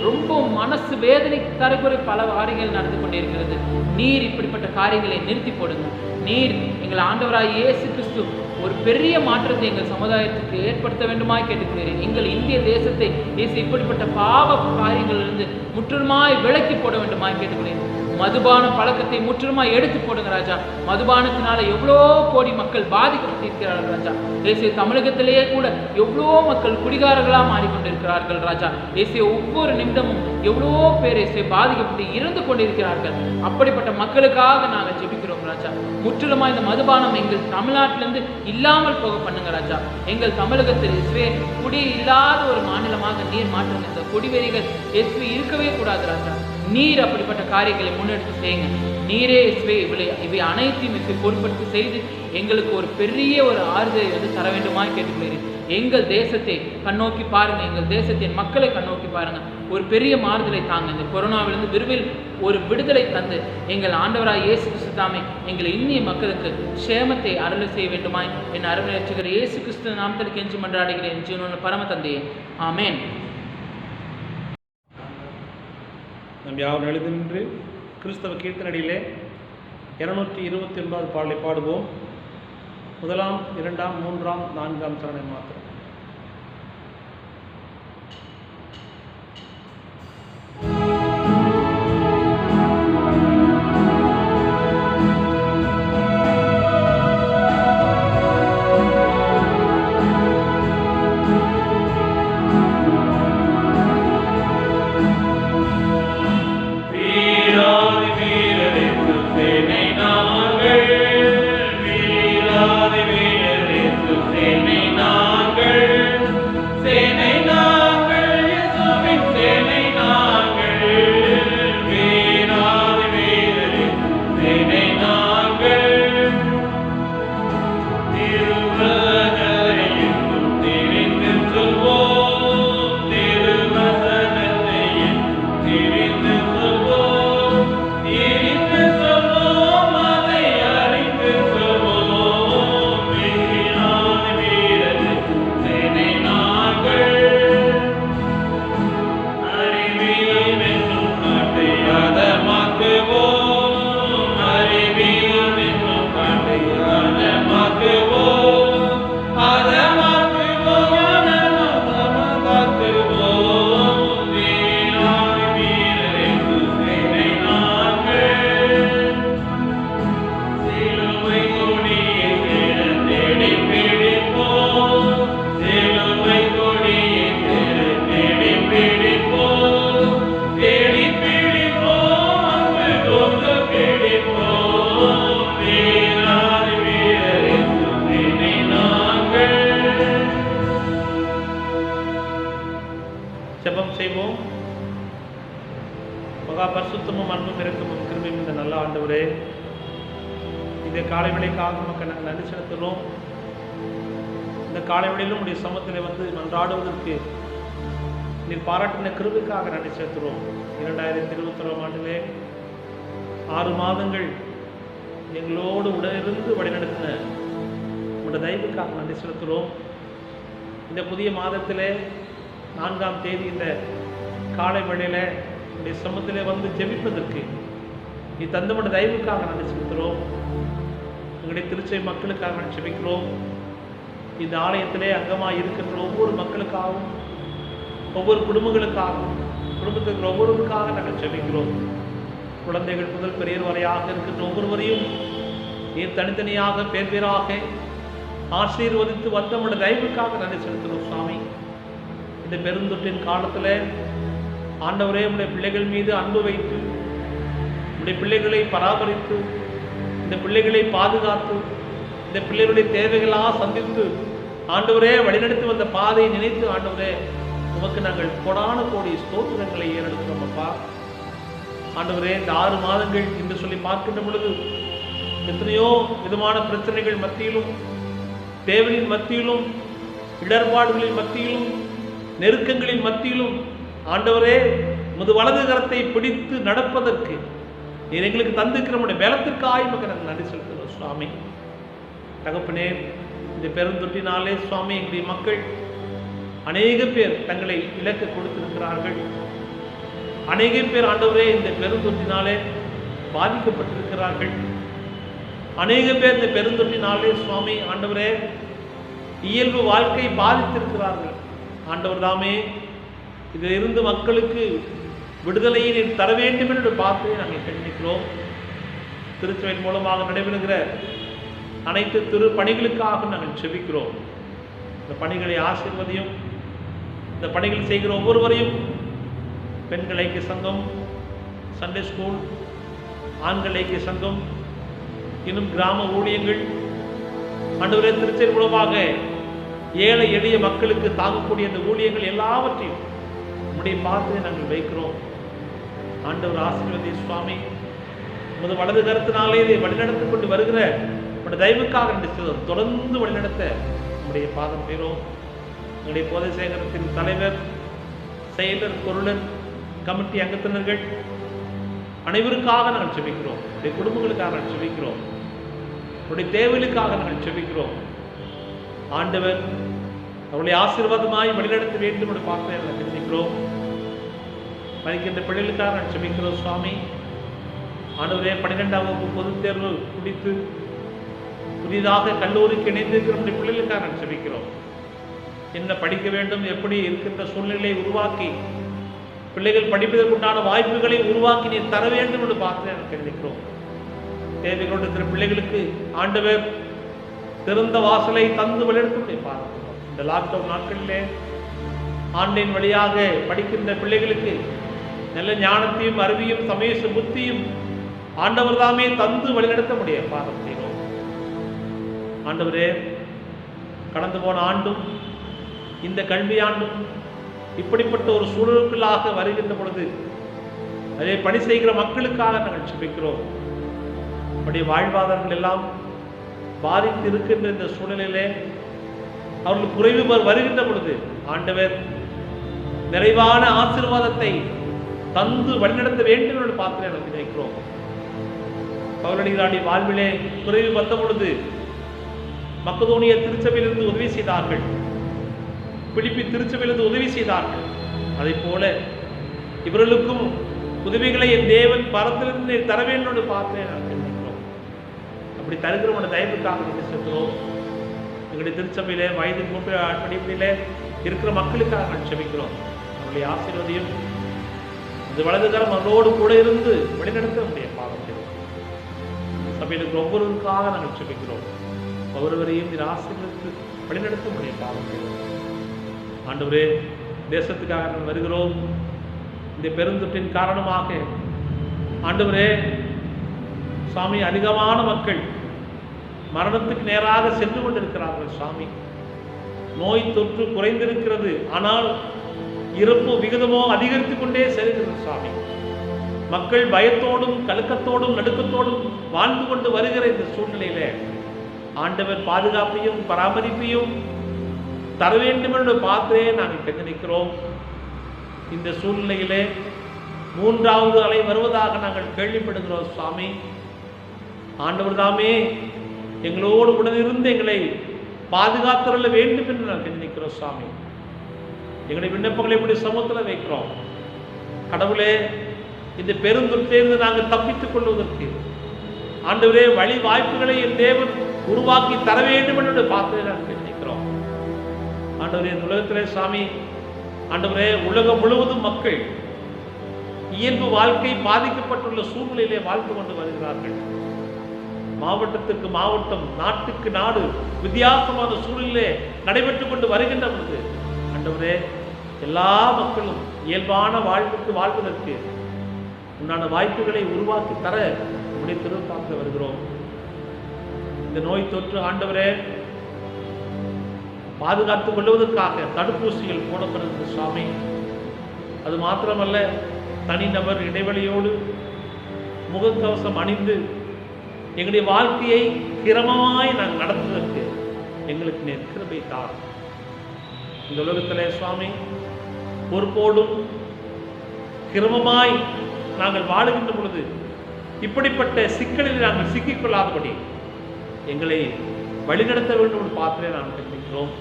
ரொம்ப மனசு வேதனை தரக்கூடிய பல காரியங்கள் நடந்து கொண்டிருக்கிறது. நீர் இப்படிப்பட்ட காரியங்களை நிறுத்தி போடுங்க. நீர் எங்கள் ஆண்டவராய் இயேசு கிறிஸ்து ஒரு பெரிய மாற்றத்தை எங்கள் சமுதாயத்துக்கு ஏற்படுத்த வேண்டுமாய் கேட்டுக்கிறேன். எங்கள் இந்திய தேசத்தை இயேசு இப்படிப்பட்ட பாவ காரியங்களிலிருந்து முற்றிலுமாய் விலக்கி போட வேண்டுமாய் கேட்டுக்கிறேன். மதுபான பழக்கத்தை முற்றிலுமாய் எடுத்து போடுங்க ராஜா. மதுபானத்தினால எவ்வளோ கோடி மக்கள் பாதிக்கப்பட்டிருக்கிறார்கள் ராஜா. இயேசு தமிழகத்திலேயே கூட எவ்வளோ மக்கள் குடிகாரர்களாக மாறிக்கொண்டிருக்கிறார்கள் ராஜா. இயேசு ஒவ்வொரு நிமிடமும் எவ்வளோ பேர் இயேசு பாதிக்கப்பட்டு இறந்து கொண்டிருக்கிறார்கள். அப்படிப்பட்ட மக்களுக்காக நாங்கள் ஜெபிக்கிறோம் ராஜா. முற்றிலுமாய் இந்த மதுபானம் எங்கள் தமிழ்நாட்டிலிருந்து இல்லாமல் போக பண்ணுங்க ராஜா. எங்கள் தமிழகத்தில் இயேசுவே குடி இல்லாத ஒரு மாநிலமாக நீர் மாற்றுங்க. இந்த குடிவெறிகள் இயேசுவே இருக்கவே கூடாது ராஜா. நீர் அப்படிப்பட்ட காரியங்களை முன்னெடுத்து செய்யுங்க. நீரே இயேசுவே இவை அனைத்தையும் பொறுப்படுத்தி செய்து எங்களுக்கு ஒரு பெரிய ஒரு ஆறுதலை தர வேண்டுமாய் கேட்டுக்கொள்கிறேன். எங்கள் தேசத்தை கண்ணோக்கி பாருங்கள், எங்கள் தேசத்தின் மக்களை கண்ணோக்கி பாருங்கள். ஒரு பெரிய மாறுதலை தாங்க. இந்த கொரோனாவிலிருந்து விரைவில் ஒரு விடுதலை தந்து எங்கள் ஆண்டவராய் இயேசு கிறிஸ்து தாமே எங்களை இன்னிய மக்களுக்கு க்ஷேமத்தை அருளை செய்ய வேண்டுமாய் என் அருமை ரட்சகர் இயேசு கிறிஸ்து நாமத்தில் கெஞ்சி மன்றாடுகிறேன் ஜீவனுள்ள பரம தந்தையே, ஆமென். நம் யாரும் எழுதி நின்று கிறிஸ்தவ கீர்த்தனடியிலே 229 பாடலை பாடுவோம். 1, 2, 3, 4 சரணை மாத்திரம். ஜெபம் செய்வோம். மகா பரிசுத்தமும் அன்பும் இரக்கமும் கிருபையும் இந்த நல்ல ஆண்டவரே, இந்த காலை வேளைக்காக மக்கள் நாங்கள் நன்றி செலுத்துகிறோம். இந்த காலை வேளையிலும் உடைய சமூகத்தில் வந்து மன்றாடுவதற்கு நீர் பாராட்டின கிருபைக்காக நன்றி செலுத்துகிறோம். 2021 ஆண்டிலே 6 மாதங்கள் எங்களோடு உடனிருந்து வழிநடத்தின உங்களுடைய தயவுக்காக நன்றி செலுத்துகிறோம். இந்த புதிய மாதத்திலே 4ஆம் தேதி இந்த காலை வேளையில் உடைய சமூகத்திலே வந்து ஜெபிப்பதற்கு நீ தந்தமுடைய தயவுக்காக நன்றி செலுத்துகிறோம். எங்களுடைய திருச்சை மக்களுக்காக நான் ஜெபிக்கிறோம். இந்த ஆலயத்திலே அங்கமாக இருக்கின்ற ஒவ்வொரு மக்களுக்காகவும், ஒவ்வொரு குடும்பங்களுக்காகவும், குடும்பத்திற்கு ஒவ்வொருவருக்காக நாங்கள் ஜெபிக்கிறோம். குழந்தைகள் முதல் பெரியர் வரையாக இருக்கின்ற ஒவ்வொருவரையும் நீர் தனித்தனியாக பேர் பேராக ஆசீர்வதித்து வந்தமுடைய தயவுக்காக நன்றி செலுத்துகிறோம். சுவாமி, இந்த பெருந்தொற்றின் காலத்தில் ஆண்டவரே உடைய பிள்ளைகள் மீது அன்பு வைத்து உடைய பிள்ளைகளை பராமரித்து இந்த பிள்ளைகளை பாதுகாத்து இந்த பிள்ளைகளுடைய தேவைகளாக சந்தித்து ஆண்டவரே வழிநடத்தி வந்த பாதையை நினைத்து ஆண்டவரே உமக்கு நாங்கள் கொடான கோடி ஸ்தோத்திரங்களை ஏறெடுக்கிறோம். அப்பா ஆண்டவரே, இந்த 6 மாதங்கள் என்று சொல்லி பார்க்கின்ற பொழுது எத்தனையோ விதமான பிரச்சனைகள் மத்தியிலும், தேவையின் மத்தியிலும், இடர்பாடுகளின் மத்தியிலும், நெருக்கங்களின் மத்தியிலும் ஆண்டவரே முது வலது கரத்தை பிடித்து நடப்பதற்கு நீர் எங்களுக்கு தந்திருக்கிற நம்முடைய பலத்திற்காக மக்கள் நாங்கள் நன்றி செலுத்துகிறோம். சுவாமி தகப்பனே, இந்த பெருந்தொற்றினாலே சுவாமி எங்களுடைய மக்கள் அநேக பேர் தங்களை இலக்கு கொடுத்திருக்கிறார்கள். அநேக பேர் ஆண்டவரே இந்த பெருந்தொற்றினாலே பாதிக்கப்பட்டிருக்கிறார்கள். அநேக பேர் இந்த பெருந்தொற்றினாலே சுவாமி ஆண்டவரே இயல்பு வாழ்க்கை பாதித்திருக்கிறார்கள். ஆண்டவர் தாமே இதில் இருந்து மக்களுக்கு விடுதலையை நீர் தர வேண்டும் என்று பார்த்து நாங்கள் கண்டிக்கிறோம். திருச்சபையின் மூலமாக நடைபெறுகிற அனைத்து திரு பணிகளுக்காக நாங்கள் செபிக்கிறோம். இந்த பணிகளை ஆசீர்வதியும். இந்த பணிகள் செய்கிற ஒவ்வொருவரையும், பெண்கள் ஐக்கிய சங்கம், சண்டே ஸ்கூல், ஆண்கள் ஐக்கிய சங்கம், இன்னும் கிராம ஊழியங்கள், ஆண்டவரே திருச்சபையின் மூலமாக ஏழை எளிய மக்களுக்கு தாங்கக்கூடிய இந்த ஊழியங்கள் எல்லாவற்றையும் உம்முடைய பார்த்து நாங்கள் வைக்கிறோம். ஆண்டவர் ஆசீர்வதி சுவாமி, உமது வலது கருத்தினாலே இதை வழிநடத்தி கொண்டு வருகிற உடைய தயவுக்காக தொடர்ந்து வழிநடத்த உம்முடைய பாதம் பெறும். எங்களுடைய போதை சேகரத்தின் தலைவர், செயலர், பொருளர், கமிட்டி அங்கத்தினர்கள் அனைவருக்காக நாங்கள் செபிக்கிறோம். உடைய குடும்பங்களுக்காக நாங்கள் செபிக்கிறோம். உடைய தேவைகளுக்காக நாங்கள் செபிக்கிறோம். ஆண்டவர் அவருடைய ஆசீர்வாதமாய் வழிநடத்த வேண்டும் என்று பார்த்து நாங்கள் தெரிவிக்கிறோம். படிக்கின்ற பிள்ளைகளுக்காக நாங்கள் செபிக்கிறோம். சுவாமி ஆண்டவரே, 12ஆம் வகுப்பு பொதுத் தேர்வு முடித்து புதிதாக கல்லூரிக்கு இணைந்திருக்கிற நம்முடைய பிள்ளைகளுக்காக நாங்கள் செபிக்கிறோம். என்ன படிக்க வேண்டும், எப்படி இருக்கின்ற சூழ்நிலையை உருவாக்கி பிள்ளைகள் படிப்பதற்குண்டான வாய்ப்புகளை உருவாக்கி நீர் தர வேண்டும் என்று பார்த்து நாங்கள் தெரிவிக்கிறோம். தேவைகளோடு இருக்கிற பிள்ளைகளுக்கு ஆண்டவர் திறந்த வாசலை தந்து வழிநடத்த பார்க்கிறோம். இந்த லாக்டவுன் நாட்களிலே ஆன்லைன் வழியாக படிக்கின்ற பிள்ளைகளுக்கு நல்ல ஞானத்தையும் அறிவியும் சமய புத்தியும் ஆண்டவர் தாமே தந்து வழிநடத்த முடிய பார்க்கிறோம். ஆண்டவரே, கடந்து போன ஆண்டும் இந்த கல்வியாண்டும் இப்படிப்பட்ட ஒரு சூழலுக்குள்ளாக வருகின்ற பொழுது அதே பணி செய்கிற மக்களுக்காக நாங்கள் செபிக்கிறோம். நம்முடைய வாழ்வாதாரங்கள் எல்லாம் பாதித்து இருக்கின்ற இந்த சூழ்நிலையிலே அவர்கள் குறைவு வருகின்ற பொழுது ஆண்டவர் நிறைவான ஆசீர்வாதத்தை தந்து வழிநடத்த வேண்டும் என்று பார்த்து எனக்கு நினைக்கிறோம். பவுலடிகளாருடைய வாழ்விலே குறைவு வந்த பொழுது மக்கதோனிய திருச்சபையிலிருந்து உதவி செய்தார்கள். பிலிப்பி திருச்சபையிலிருந்து உதவி செய்தார்கள். அதை போல இவர்களுக்கும் உதவிகளை என் தேவன் பரத்திலிருந்து தர வேண்டும் என்று பார்த்து நாங்கள் நினைக்கிறோம். அப்படி தருகிறோம் தயவுக்காக செலுத்துகிறோம். எங்களுடைய திருச்சபையிலே வயது மூன்று அடிப்படையிலே இருக்கிற மக்களுக்காக நாங்கள் செபிக்கிறோம். அவருடைய ஆசீர்வாதையும் இந்த வலதுகரம் அவரோடு கூட இருந்து வழிநடத்த முடிய பாவத்தில் சபையில் இருக்கிற ஒவ்வொருவருக்காக நாங்கள் செபிக்கிறோம். ஒவ்வொருவரையும் இந்த ஆசீர்வதித்து வழிநடத்த முடிய பாவத்தில் ஆண்டவரே, தேசத்துக்காக நாங்கள் வருகிறோம். இந்த பெருந்தொற்றின் காரணமாக ஆண்டவரே சுவாமி, அதிகமான மக்கள் மரணத்துக்கு நேராக சென்று கொண்டிருக்கிறார்கள். சுவாமி, நோய் தொற்று குறைந்திருக்கிறது, ஆனால் இறப்பு விகிதமோ அதிகரித்து கொண்டே செல்கிறது. சுவாமி, மக்கள் பயத்தோடும் கலக்கத்தோடும் நடுக்கத்தோடும் வாழ்ந்து கொண்டு வருகிற இந்த சூழ்நிலையில ஆண்டவர் பாதுகாப்பையும் பராமரிப்பையும் தர வேண்டும் என்று பார்த்தே நாங்கள் கண்டிக்கிறோம். இந்த சூழ்நிலையிலே 3வது அலை வருவதாக நாங்கள் கேள்விப்படுகிறோம். சுவாமி, ஆண்டவர் தாமே எங்களோடு உடனிருந்து எங்களை பாதுகாத்துள்ள வேண்டும் என்று நாங்கள் கண்டிக்கிறோம். சுவாமி, எங்களுடைய விண்ணப்பங்களை இப்படி சமூகத்தில் வைக்கிறோம். கடவுளே, இந்த பெருந்தொற்றிலிருந்து நாங்கள் தப்பித்துக் கொள்வதற்கு ஆண்டவரே வழி வாய்ப்புகளை என் தேவன் உருவாக்கி தர வேண்டும் என்று பார்த்து நாங்கள் கண்டிக்கிறோம். ஆண்டவரே, இந்த உலகத்திலே சாமி ஆண்டவரே, உலகம் முழுவதும் மக்கள் இயல்பு வாழ்க்கை பாதிக்கப்பட்டுள்ள சூழ்நிலையிலே வாழ்ந்து கொண்டு வருகிறார்கள். மாவட்டத்திற்கு மாவட்டம், நாட்டுக்கு நாடு வித்தியாசமான சூழ்நிலை நடைபெற்றுக் கொண்டு வருகின்ற பொழுது ஆண்டவரே, எல்லா மக்களும் இயல்பான வாழ்வுக்கு வாழ்வதற்கு உண்டான வாய்ப்புகளை உருவாக்கி தர உடைய திருப்பாக்க வருகிறோம். இந்த நோய் தொற்று ஆண்டவரே பாதுகாத்துக் கொள்வதற்காக தடுப்பூசிகள் போடப்படுகிறது. சுவாமி, அது மாத்திரமல்ல, தனிநபர் இடைவெளியோடு முகக்கவசம் அணிந்து எங்களுடைய வாழ்க்கையை கிரமமாய் நாங்கள் நடத்துவதற்கு எங்களுக்கு நீர் கிருபை தார். இந்த உலகத்திலே சுவாமி பொறுப்போடும் கிரமமாய் நாங்கள் வாழுகின்ற பொழுது இப்படிப்பட்ட சிக்கலில் நாங்கள் சிக்கிக்கொள்ளாதபடி எங்களை வழிநடத்த வேண்டும் என்று பார்த்து நாங்கள் தெரிவிக்கிறோம்.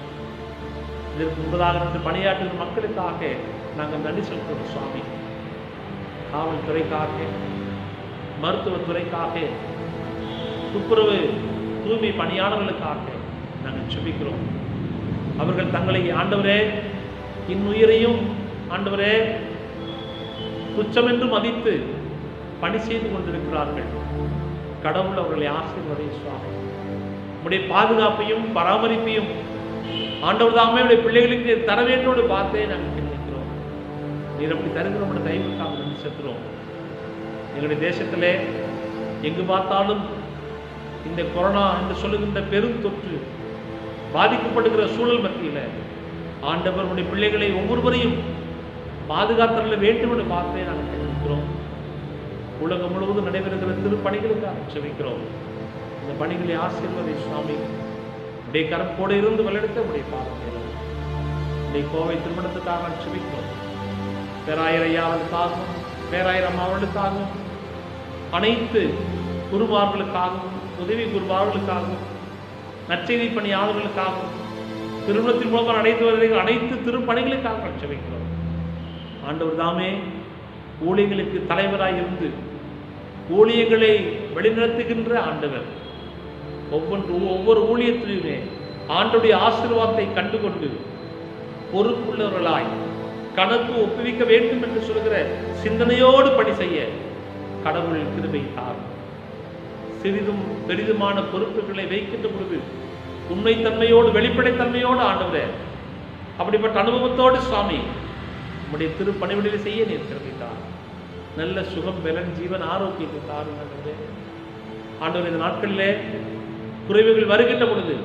இதற்கு முன்பதாக இருந்து பணியாற்றுகிற மக்களுக்காக நாங்கள் நன்றி செலுத்துகிறோம். சுவாமி, காவல்துறைக்காக, மருத்துவத்துறைக்காக, துப்புரவு தூய்மை பணியாளர்களுக்காக நாங்கள் செபிக்கிறோம். அவர்கள் தங்களை ஆண்டவரே இன்னுயிரையும் ஆண்டவரே துச்சமென்று மதித்து பணி செய்து கொண்டிருக்கிறார்கள். கடவுள் அவர்களை ஆசீர்வதிப்பார். சுவாமி, உடைய பாதுகாப்பையும் பராமரிப்பையும் ஆண்டவர் தாமே உடைய பிள்ளைகளுக்கு தர வேண்டும் பார்த்தே நாங்கள் தெரிவிக்கிறோம். நீர் அப்படி தருகிறோம் தயவுக்காக நன்றி செலுத்துகிறோம். எங்களுடைய தேசத்திலே எங்கு பார்த்தாலும் இந்த கொரோனா என்று சொல்லுகின்ற பெரும் தொற்று பாதிக்கப்படுகிற சூழல் மத்தியில் ஆண்டவர் உடைய பிள்ளைகளை ஒவ்வொருவரையும் பாதுகாத்தல வேண்டும் என்று பார்த்தே நாங்கள் தெரிவிக்கிறோம். உலகம் முழுவதும் நடைபெறுகிற திருப்பணிகளுக்காக செபிக்கிறோம். இந்த பணிகளை ஆசீர்வதி சுவாமி, உடைய கரப்போடு இருந்து வழிநடத்த உடைய பாதம் இந்த கோவை திருமணத்துக்காக ஜெபிக்கிறோம். பேராயர் ஐயாவுக்காகவும் பேராயர் அம்மாவர்களுக்காகவும் அனைத்து குருமார்களுக்காகவும் உதவி குருமார்களுக்காகவும் நற்செய்தி பணியாளர்களுக்காகவும் திருமணத்தின் மூலமாக அனைத்து வருகிற அனைத்து திருப்பணிகளுக்காக ஜெபிக்கிறோம். ஆண்டவர் தாமே ஊழியர்களுக்கு தலைவராய் இருந்து ஊழியர்களை வழிநடத்துகின்ற ஆண்டவர் ஒவ்வொரு ஊழியத்திலுமே ஆண்டவருடைய ஆசீர்வாதத்தை கண்டுகொண்டு பொறுப்புள்ளவர்களாய் கணக்கு ஒப்புவிக்க வேண்டும் என்று சொல்கிற சிந்தனையோடு பணி செய்ய கடவுள் கிருபை தாரும். சிறிதும் பெரிதுமான பொறுப்புகளை வைக்கின்ற பொழுது உண்மைத்தன்மையோடு வெளிப்படைத்தன்மையோடு ஆண்டவரே அப்படிப்பட்ட அனுபவத்தோடு சுவாமி நம்முடைய திருப்பணிவிடையை செய்ய நீர் கிருபை தாரும். நல்ல சுகம் பலன் ஜீவன் ஆரோக்கியத்தை தாரும் ஆண்டவரே. ஆண்டவர் இந்த நாட்களிலே குறைவுகள் வருகின்ற பொழுது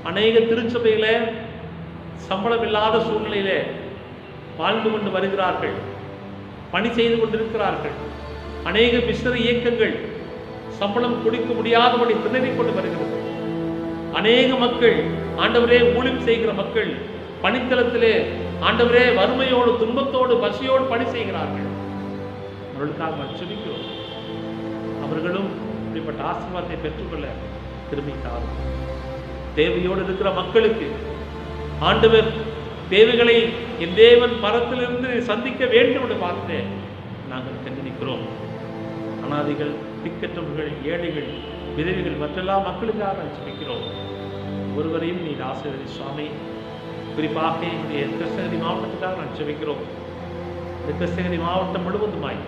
அநேக திருச்சபையில சம்பளம் இல்லாத சூழ்நிலையிலே வாழ்ந்து கொண்டு வருகிறார்கள், பணி செய்து கொண்டிருக்கிறார்கள். அநேக மிஷனரி இயக்கங்கள் சம்பளம் கொடுக்க முடியாதபடி திணறிக் கொண்டு வருகிறது. அநேக மக்கள் ஆண்டவரே ஊழியம் செய்கிற மக்கள் பணித்தளத்திலே ஆண்டவரே வறுமையோடு துன்பத்தோடு பசியோடு பணி செய்கிறார்கள். அவர்களுக்காக ஜெபிக்கிறோம். அவர்களும் இப்படிப்பட்ட ஆசீர்வாதத்தை பெற்றுக்கொள்ள திரும்பி தாரும். தேவையோடு இருக்கிற மக்களுக்கு ஆண்டவர் தேவைகளை என் தேவன் பரத்திலிருந்து சந்திக்க வேண்டும் என்று பார்த்து நாங்கள் கண்டிக்கிறோம். அனாதிகள், திக்கற்றவர்கள், ஏழைகள், விதவைகள் மற்றெல்லாம் மக்களுக்காக ஜெபிக்கிறோம். ஒருவரையும் நீர் ஆசீர்வதி சுவாமி. குறிப்பாக என்னுடைய கிருஷ்ணகிரி மாவட்டத்துக்காக நான் ஜெபிக்கிறோம். இந்த கிருஷ்ணகிரி மாவட்டம் முழுவதுமாய்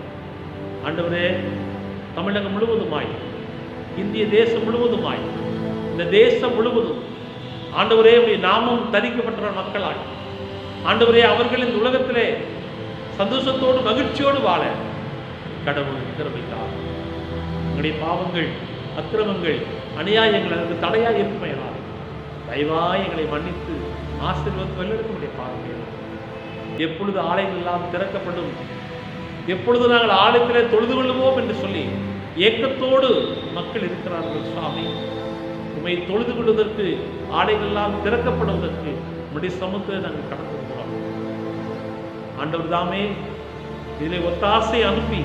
ஆண்டவரே, தமிழகம் முழுவதுமாய், இந்திய தேசம் முழுவதுமாய், இந்த தேசம் முழுவதும் ஆண்டவரே உடைய நாமம் தரிக்கப்பட்ட மக்களாய் ஆண்டவரே அவர்கள் இந்த உலகத்திலே சந்தோஷத்தோடு மகிழ்ச்சியோடு வாழ கடவுள் கிருபைத்தார். உங்களுடைய பாவங்கள், அக்கிரமங்கள், அநியாயங்கள் அதற்கு தடையாய் இருக்குமையால் தயவாய் எங்களை மன்னித்து ஆசீர்வாதம் வெள்ளெடுக்கக்கூடிய பாவங்கள். எப்பொழுது ஆலயங்கள் எல்லாம் திறக்கப்படும், எப்பொழுது நாங்கள் ஆலயத்திலே தொழுது கொள்ளுவோம் என்று சொல்லி ஏக்கத்தோடு மக்கள் இருக்கிறார்கள். சுவாமி, உம்மை தொழுது கொள்வதற்கு ஆலயங்கள் எல்லாம் திறக்கப்படுவதற்கு உம்முடைய சமூகத்தை நாங்கள் கடந்து போகிறோம். ஆண்டவர் தாமே இதிலே ஒத்தாசை அனுப்பி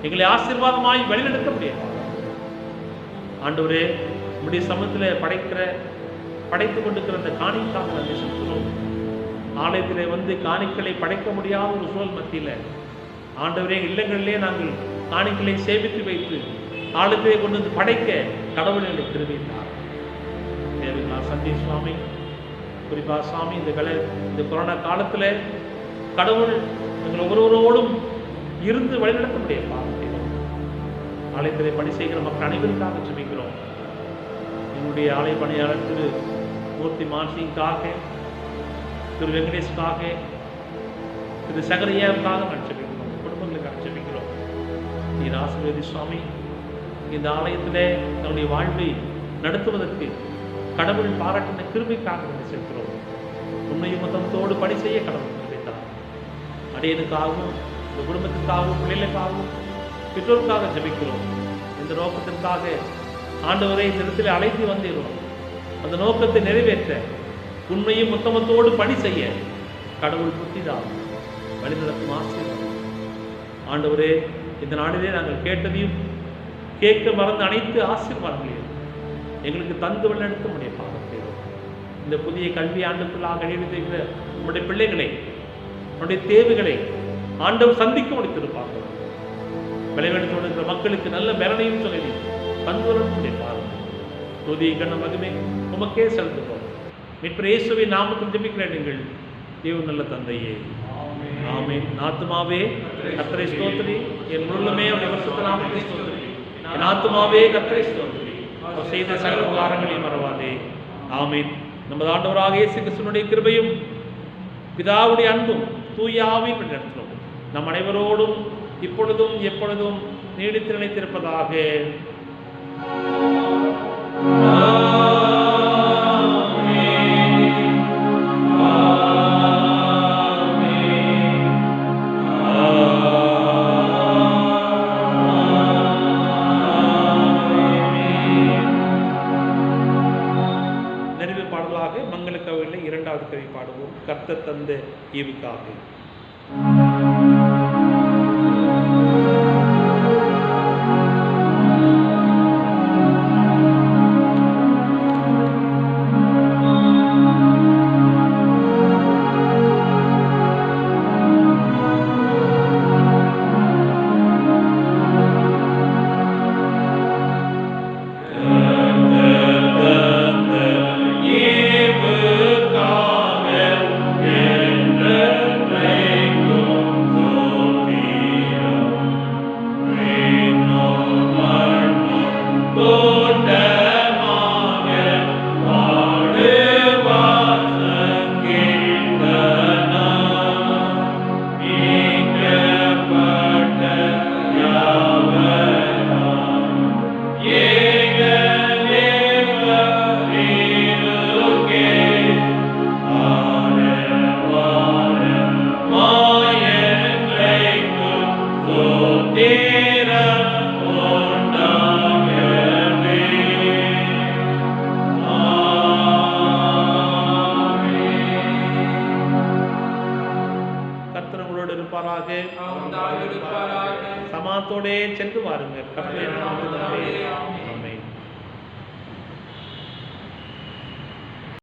எங்களை ஆசீர்வாதமாய் வழிநடத்த முடியாது. ஆண்டவரே, உம்முடைய சமூகத்தில் படைத்துக் கொண்டிருக்கிற அந்த காணிக்காக நன்றி செலுத்துகிறோம். ஆலயத்திலே வந்து காணிக்களை படைக்க முடியாத ஒரு சூழல் மத்தியில் ஆண்டவரே இல்லங்களிலே நாங்கள் காணிக்களை சேமித்து வைத்து ஆலயத்திலே கொண்டு வந்து படைக்க கடவுளை திரும்பினார். சந்தி சுவாமி, குறிப்பாக சுவாமி இந்த கொரோனா காலத்தில் கடவுள் எங்கள் ஒவ்வொருவரோடும் இருந்து வழிநடத்த முடிய பார்க்கிறோம். ஆலயத்திலே பணி செய்கிற மக்கள் அனைவருக்காக ஜெபிக்கிறோம். என்னுடைய ஆலய பணியாளர் திரு மூர்த்தி மான்சிங்காக, திரு வெங்கடேஷ்காக, திரு சகரையாவுக்காக நான் ஜெபிக்கிறோம். குடும்பங்களுக்காக ஜெபிக்கிறோம். நீர் ஆசீர்வதி சுவாமி. இந்த ஆலயத்திலே தன்னுடைய வாழ்வை நடத்துவதற்கு கடவுள் பாராட்டின கிருபைக்காக செலுத்துகிறோம். உண்மையும் மதத்தோடு பணி செய்ய கடவுள் கிருபைத்தார். அடியனுக்காகவும் இந்த குடும்பத்திற்காகவும் பிள்ளைகளுக்காகவும் பெற்றோருக்காக ஜெபிக்கிறோம். இந்த நோக்கத்திற்காக ஆண்டவரை இந்த இடத்தில் அழைத்து வந்திருக்கிறோம். அந்த நோக்கத்தை நிறைவேற்ற உண்மையும் உத்தமத்தோடு பணி செய்ய கடவுள் புத்திதான் வழிநடத்தும் ஆசீர்வாதம். ஆண்டவரே, இந்த நாளிலே நாங்கள் கேட்டதையும் கேட்க மறந்த அனைத்து ஆசீர்வாதங்களையும் எங்களுக்கு தந்து வழிநடத்த முடிய பார்க்கிறோம். இந்த புதிய கல்வி ஆண்டுக்குள்ளாக எழுதியிருக்கிற நம்முடைய பிள்ளைகளை, நம்முடைய தேவைகளை ஆண்டவர் சந்திக்க முடித்திருப்பார்கள். விளைவெடுத்து இருக்கிற மக்களுக்கு நல்ல பலனையும் சொல்லி தந்துவரக்கூடிய பாருங்கள். துதியை கண்ண மகிமை உமக்கே செலுத்துகிறோம். மீட்பர் இயேசுவின் நாமத்தில் ஜெபிக்கிறேன் எங்கள் தேவ நல்ல தந்தையே, ஆமென். ஆத்துமாவே கர்த்தரை ஸ்தோத்திரி, என் முழுமே அவருடைய பரிசுத்த நாமத்தை ஸ்தோத்திரி. என் ஆத்துமாவே கர்த்தரை ஸ்தோத்திரி, அவர் செய்த சகல உபகாரங்களையும் மறவாதே. ஆமென். நமது ஆண்டவராக இயேசு கிறிஸ்துவினுடைய கிருபையும் பிதாவுடைய அன்பும் தூய ஆவியின் நடத்தும் நம் அனைவரோடும் இப்பொழுதும் எப்பொழுதும் நீடித்து நிலைத்திருப்பதாக. நிறைவு பாடலாக மங்கள கவியில் 2வது கவி பாடுவோம். கர்த்தர் தந்த ஈவுக்காக. சமாத்தோடே சென்று வாருங்கள். கர்த்தருடைய நாமத்தினாலே